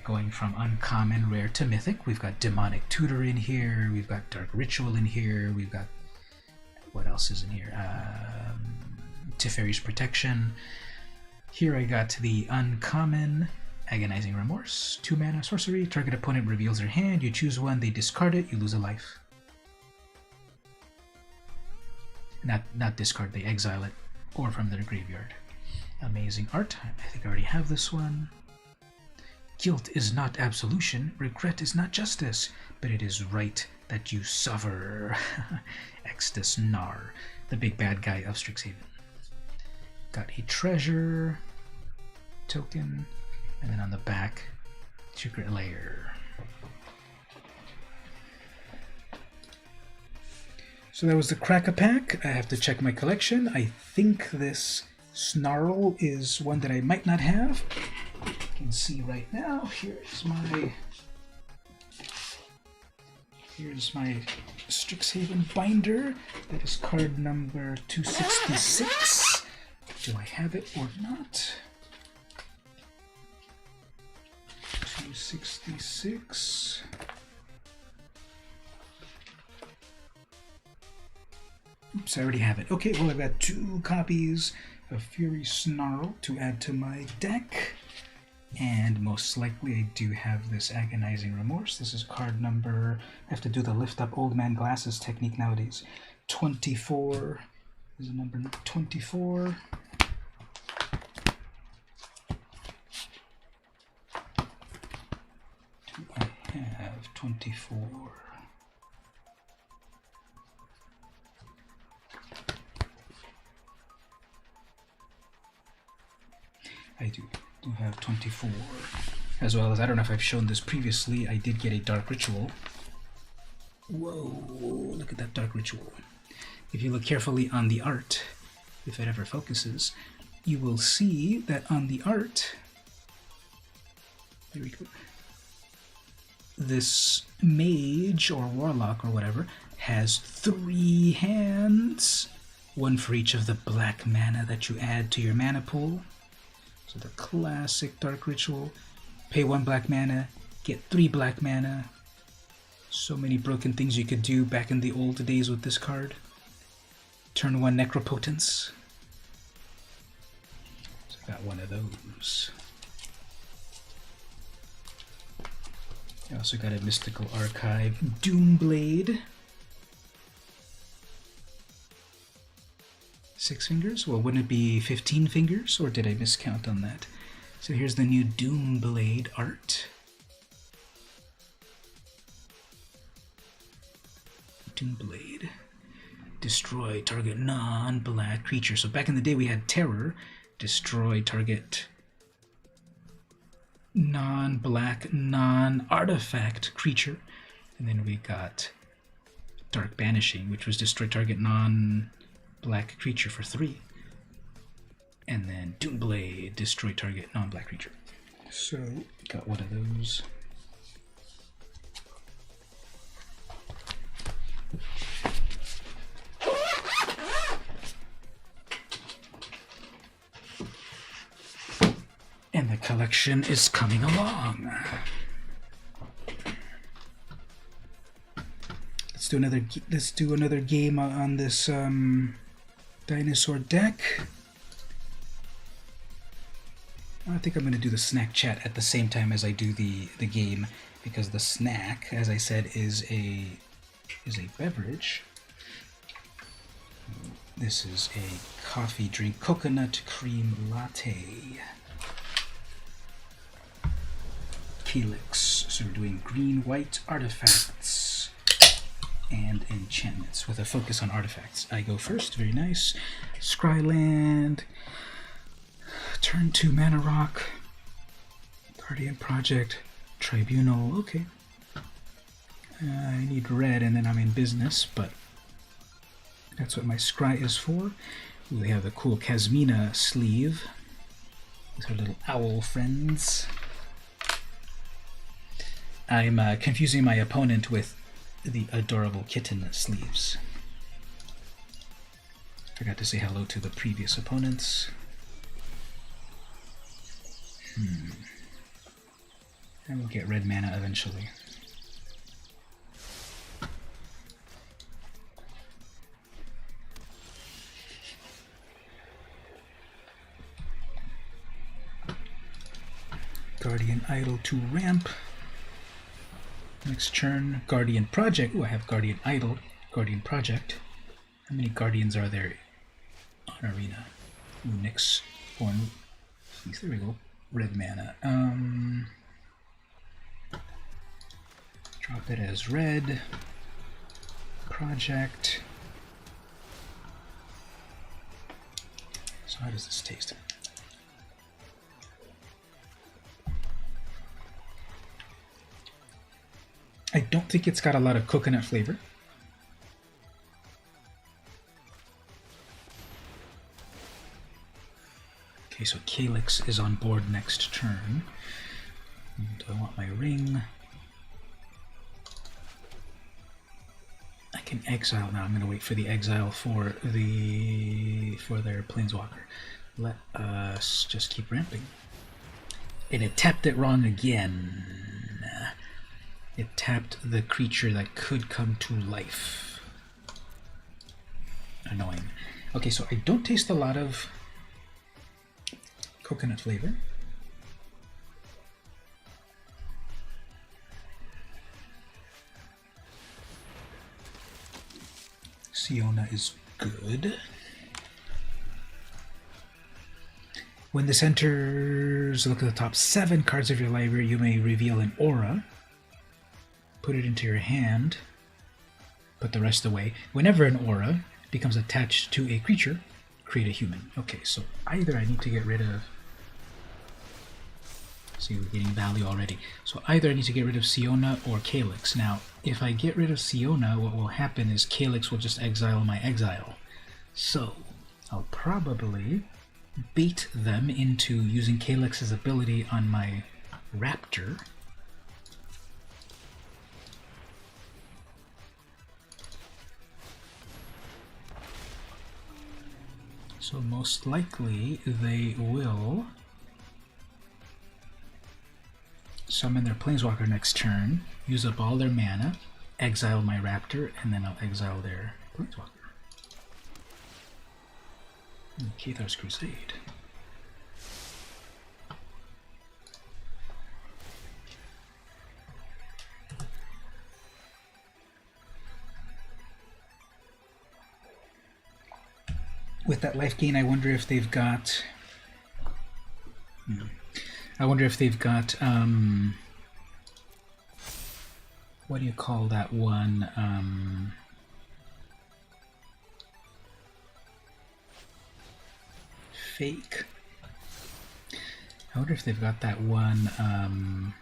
going from uncommon, rare to mythic. We've got Demonic Tutor in here, we've got Dark Ritual in here, we've got, what else is in here? Teferi's Protection. Here I got the uncommon Agonizing Remorse, 2 mana sorcery. Target opponent reveals their hand, you choose one, they discard it, you lose a life. Not discard, they exile it, or from their graveyard. Amazing art. I think I already have this one. Guilt is not absolution, regret is not justice, but it is right that you suffer. Extus Nar, the big bad guy of Strixhaven. Got a treasure token, and then on the back, Secret Lair. So that was the Crack-a-Pack. I have to check my collection. I think this Snarl is one that I might not have. You can see right now. Here's my Strixhaven binder. That is card number 266. Do I have it or not? 266. Oops, I already have it. Okay, well, I've got 2 copies a Fury Snarl to add to my deck. And most likely I do have this Agonizing Remorse. This is card number, I have to do the lift up old man glasses technique nowadays. 24 is a number 24. Do I have 24? I do have 24, as well as, I don't know if I've shown this previously, I did get a Dark Ritual. Whoa, look at that Dark Ritual. If you look carefully on the art, if it ever focuses, you will see that on the art, there we go, this mage or warlock or whatever has 3 hands, one for each of the black mana that you add to your mana pool. So the classic Dark Ritual, pay 1 black mana, get 3 black mana. So many broken things you could do back in the old days with this card. Turn 1 Necropotence. So I got one of those. I also got a Mystical Archive Doomblade. 6 fingers? Well, wouldn't it be 15 fingers, or did I miscount on that? So here's the new Doomblade art. Doomblade. Destroy target non-black creature. So back in the day we had Terror. Destroy target non-black, non-artifact creature. And then we got Dark Banishing, which was destroy target non-black creature for 3. And then Doomblade, destroy target non-black creature. So, got one of those. And the collection is coming along. Let's do another game on this dinosaur deck. I think I'm going to do the snack chat at the same time as I do the game, because the snack, as I said, is a beverage. This is a coffee drink, coconut cream latte. Calyx. So we're doing green-white artifacts and enchantments with a focus on artifacts. I go first, very nice. Scryland, turn 2 Mana Rock, Guardian Project, Tribunal, okay. I need red and then I'm in business, but that's what my scry is for. We have the cool Kasmina sleeve with her little owl friends. I'm confusing my opponent with the adorable kitten sleeves. Forgot to say hello to the previous opponents. And we'll get red mana eventually. Guardian Idol to ramp. Next turn, Guardian Project. Ooh, I have Guardian Idol, Guardian Project. How many Guardians are there on Arena? Ooh, next one. There we go. Red mana. Drop it as red. Project. So how does this taste? I don't think it's got a lot of coconut flavor. Okay, so Calyx is on board next turn. And I want my ring. I can exile now. I'm going to wait for the exile for their Planeswalker. Let us just keep ramping. And it tapped it wrong again. It tapped the creature that could come to life. Annoying. Okay, so I don't taste a lot of coconut flavor. Siona is good. When this enters, look at the top 7 cards of your library, you may reveal an aura. Put it into your hand. Put the rest away. Whenever an aura becomes attached to a creature, create a human. Okay, so either I need to get rid of... See, we're getting value already. So either I need to get rid of Siona or Calyx. Now, if I get rid of Siona, what will happen is Calyx will just exile my exile. So, I'll probably bait them into using Calyx's ability on my Raptor. So most likely they will summon their Planeswalker next turn, use up all their mana, exile my Raptor, and then I'll exile their Planeswalker. Cathar's Crusade. With that life gain, I wonder if they've got... I wonder if they've got... what do you call that one? Fake. I wonder if they've got that one.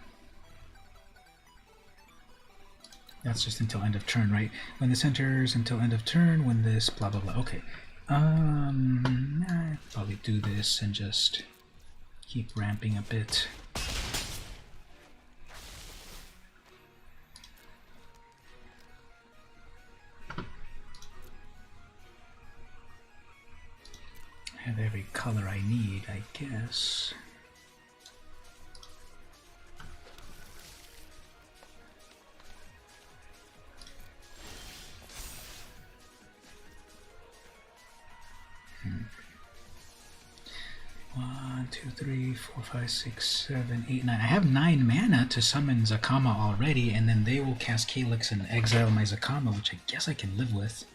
That's just until end of turn, right? When this enters until end of turn, when this blah blah blah. Okay. I'd probably do this and just keep ramping a bit. I have every color I need, I guess. One, two, three, four, five, six, 7, 8, 9. I have 9 mana to summon Zakama already, and then they will cast Calyx and exile my Zakama, which I guess I can live with.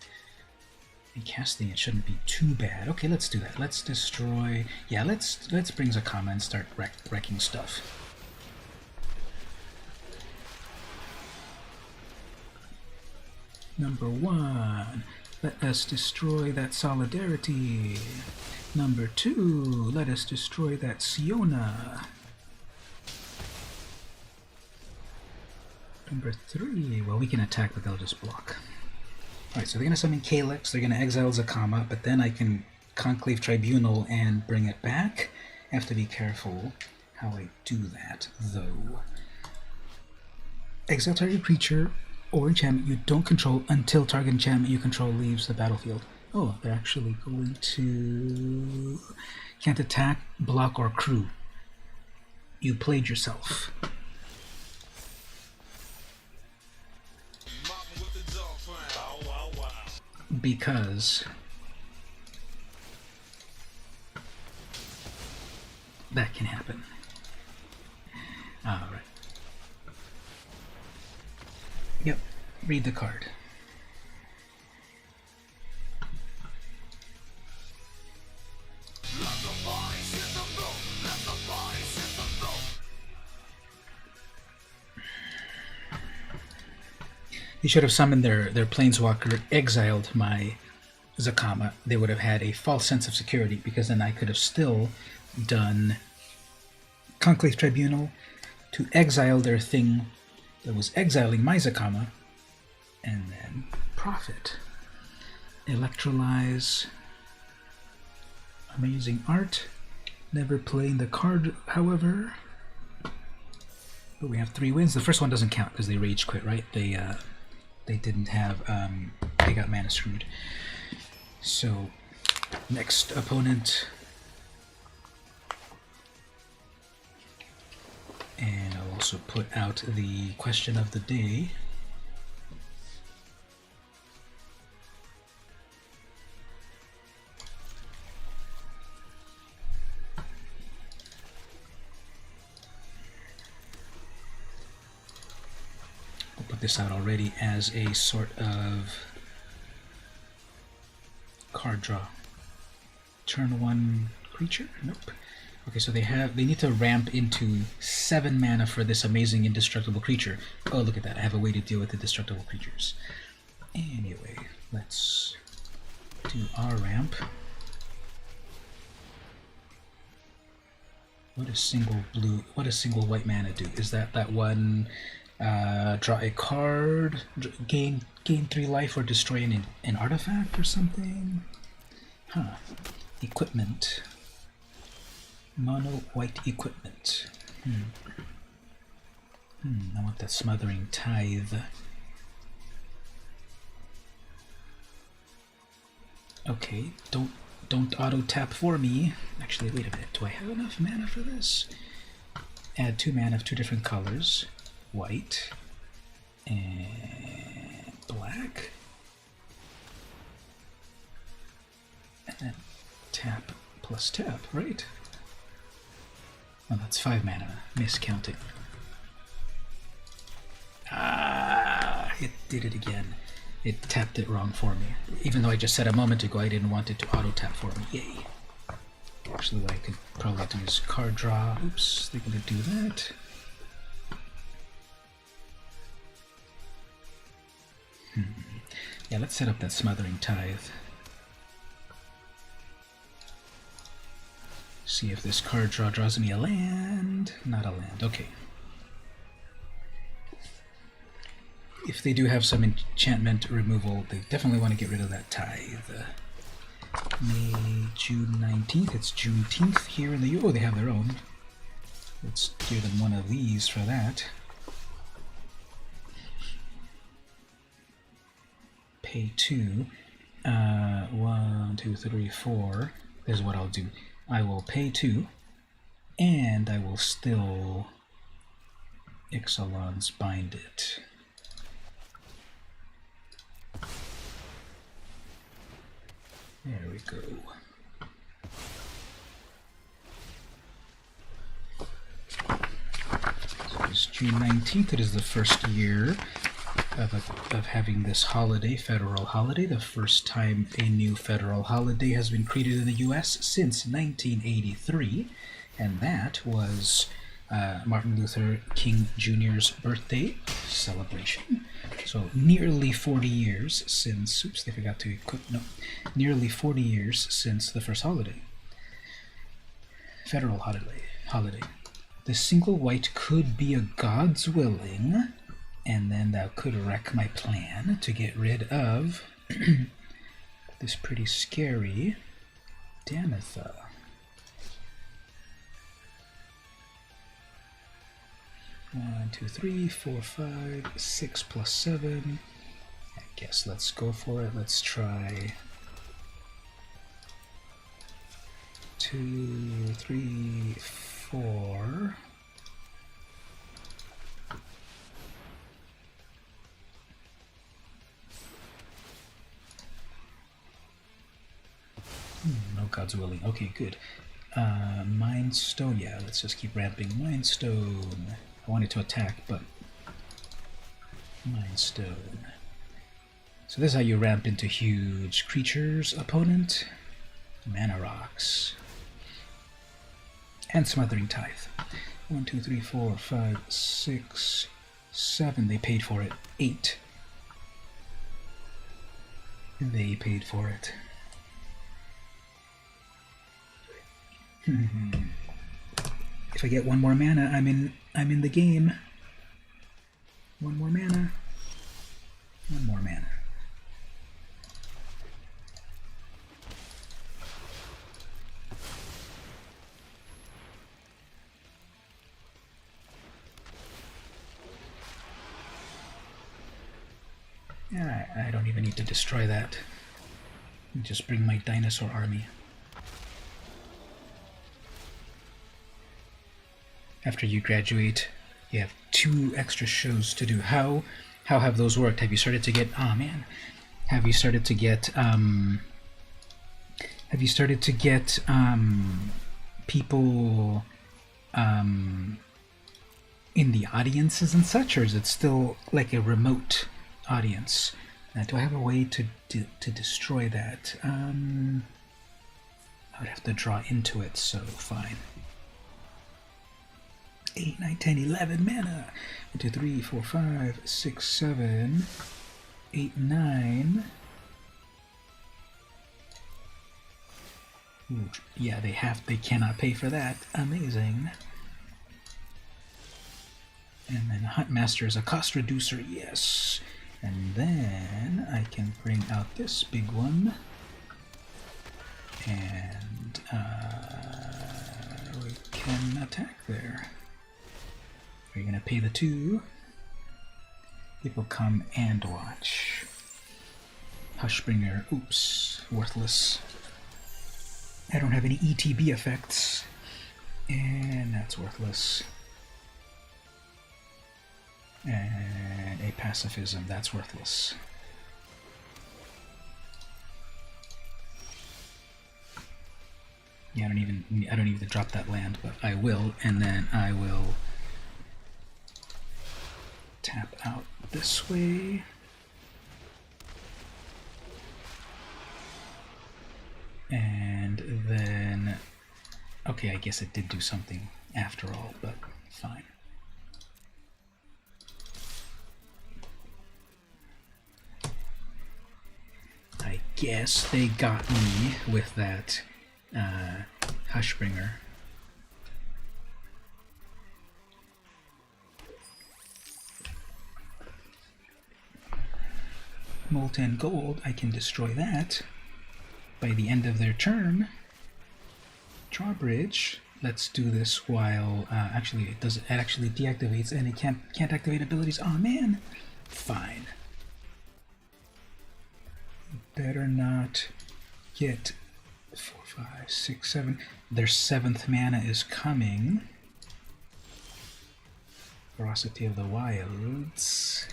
And casting it shouldn't be too bad. Okay, let's do that. Let's destroy... Yeah, let's bring Zakama and start wrecking stuff. Number 1, let us destroy that Solidarity. Number 2, let us destroy that Siona. Number 3, well, we can attack, but they'll just block. Alright, so they're going to summon Calyx, they're going to exile Zakama, but then I can Conclave Tribunal and bring it back. I have to be careful how I do that, though. Exile target creature or enchantment you don't control until target enchantment you control leaves the battlefield. Oh, they're actually going to... Can't attack, block, or crew. You played yourself. Because that can happen. All right. Yep, read the card. They should have summoned their Planeswalker, exiled my Zakama. They would have had a false sense of security, because then I could have still done Conclave Tribunal to exile their thing that was exiling my Zakama, and then profit. Electrolyze. Amazing art. Never playing the card, however. But we have 3 wins. The first one doesn't count because they rage quit, right? They didn't have, they got mana screwed. So, next opponent. And I'll also put out the question of the day. this out already as a sort of card draw. Turn 1 creature? Nope. Okay, so they need to ramp into 7 mana for this amazing indestructible creature. Oh, look at that. I have a way to deal with the destructible creatures. Anyway, let's do our ramp. What does single white mana do? Is that one draw a card, gain 3 life, or destroy an artifact or something? Huh. Equipment. Mono white equipment. I want that Smothering Tithe. Okay, don't auto tap for me. Actually, wait a minute. Do I have enough mana for this? Add 2 mana of 2 different colors. White and black. And then tap plus tap, right? Oh, that's 5 mana. Miscounting. Ah, it did it again. It tapped it wrong for me. Even though I just said a moment ago I didn't want it to auto-tap for me. Yay. Actually, what I could probably do is card draw. Oops, they're going to do that. Yeah, let's set up that Smothering Tithe. See if this card draw draws me a land. Not a land. Okay. If they do have some enchantment removal, they definitely want to get rid of that Tithe. May, June 19th. It's Juneteenth here in the U. Oh, they have their own. Let's give them one of these for that. Pay 2. 1, 2, 3, 4. Here's what I'll do. I will pay 2, and I will still Ixalan's bind it. There we go. So it's June 19th. It is the first year of having this holiday, federal holiday, the first time a new federal holiday has been created in the U.S. since 1983, and that was Martin Luther King Jr.'s birthday celebration. So nearly 40 years since, oops, they forgot to equip, no, nearly 40 years since the first holiday. Federal holiday. The single white could be a God's willing, and then that could wreck my plan to get rid of this pretty scary Danitha. One, 2, 3, 4, 5, 6 plus 7. I guess let's go for it. Let's try 2, 3, 4. No God's willing. Okay, good. Mind Stone. Yeah, let's just keep ramping Mind Stone. I wanted to attack, but Mind Stone. So this is how you ramp into huge creatures, opponent. Mana Rocks. And Smothering Tithe. 1, 2, 3, 4, 5, 6, 7. They paid for it. 8. They paid for it. If I get one more mana, I'm in the game. One more mana. One more mana. I don't even need to destroy that. Just bring my dinosaur army. After you graduate, you have 2 extra shows to do. How have those worked? Have you started to get? Oh man, have you started to get? People in the audiences and such, or is it still like a remote audience? Do I have a way to destroy that? I would have to draw into it, so fine. 8, 9, 10, 11 mana. 1, 2, 3, 4, 5, 6, 7, 8, 9. Ooh, yeah, they cannot pay for that. Amazing. And then Huntmaster is a cost reducer, yes. And then I can bring out this big one. And we can attack there. Are you going to pay the 2? People come and watch. Hushbringer, oops, worthless. I don't have any ETB effects. And that's worthless. And a pacifism, that's worthless. Yeah, I don't even need to drop that land, but I will, and then I will tap out this way. And then, okay, I guess it did do something after all, but fine. I guess they got me with that Hushbringer. Molten Gold, I can destroy that by the end of their turn. Drawbridge. Let's do this while actually it actually deactivates and it can't activate abilities. Oh man. Fine. Better not get 4, 5, 6, 7. Their 7th mana is coming. Ferocity of the Wilds.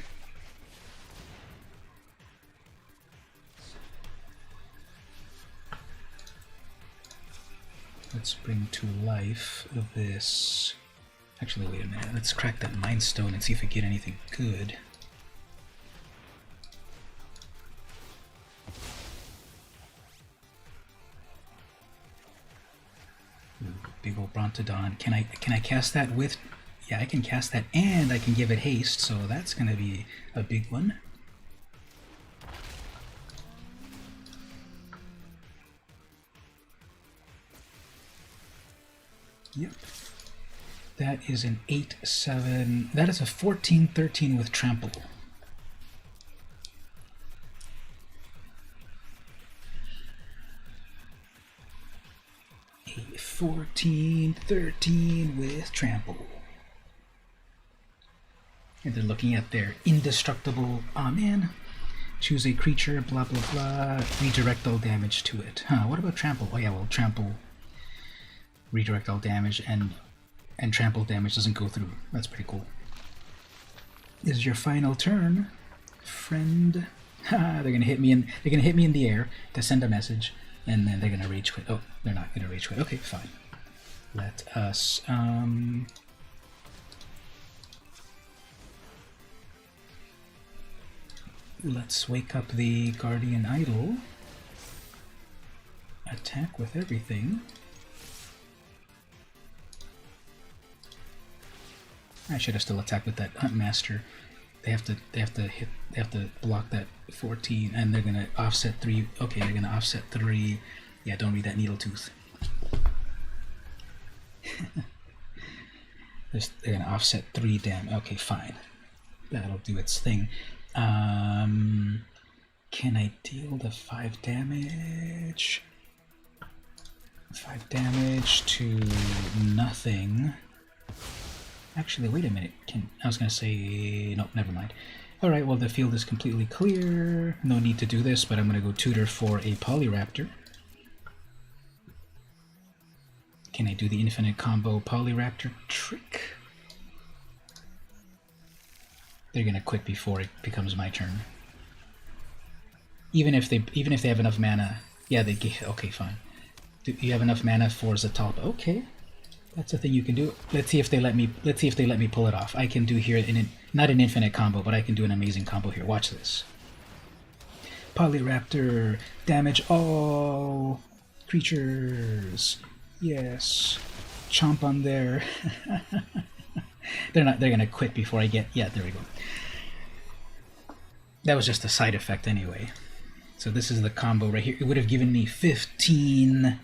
Let's bring to life this. Actually, wait a minute. Let's crack that Mind Stone and see if we get anything good. Big old Brontodon. Can I cast that with? Yeah, I can cast that, and I can give it haste. So that's gonna be a big one. Yep. That is an 8/7. That is a 14/13 with trample. A 14/13 with trample. And they're looking at their indestructible. Aw, man. Choose a creature. Blah blah blah. Redirect all damage to it. Huh? What about trample? Oh yeah, well trample. Redirect all damage and trample damage doesn't go through. That's pretty cool. This is your final turn, friend. They're gonna hit me in. They're gonna hit me in the air to send a message, and then they're gonna rage quit. Oh, they're not gonna rage quit. Okay, fine. Let us. Let's wake up the Guardian Idol. Attack with everything. I should have still attacked with that Huntmaster. They have to block that 14, and they're gonna offset 3. Okay, they're gonna offset 3. Yeah, don't read that needle tooth. They're gonna offset 3 damage. Okay, fine. That'll do its thing. Can I deal the 5 damage? 5 damage to nothing. Actually, wait a minute. I was going to say... Nope, never mind. Alright, well, the field is completely clear. No need to do this, but I'm going to go tutor for a Polyraptor. Can I do the infinite combo Polyraptor trick? They're going to quit before it becomes my turn. Even if they have enough mana... Yeah, they get... Okay, fine. Do you have enough mana for Zatalpa? Okay. That's a thing you can do. Let's see if they let me. Let's see if they let me pull it off. I can do here not an infinite combo, but I can do an amazing combo here. Watch this. Polyraptor, damage all creatures. Yes, chomp on there. They're not. They're gonna quit before I get. Yeah, there we go. That was just a side effect anyway. So this is the combo right here. It would have given me 15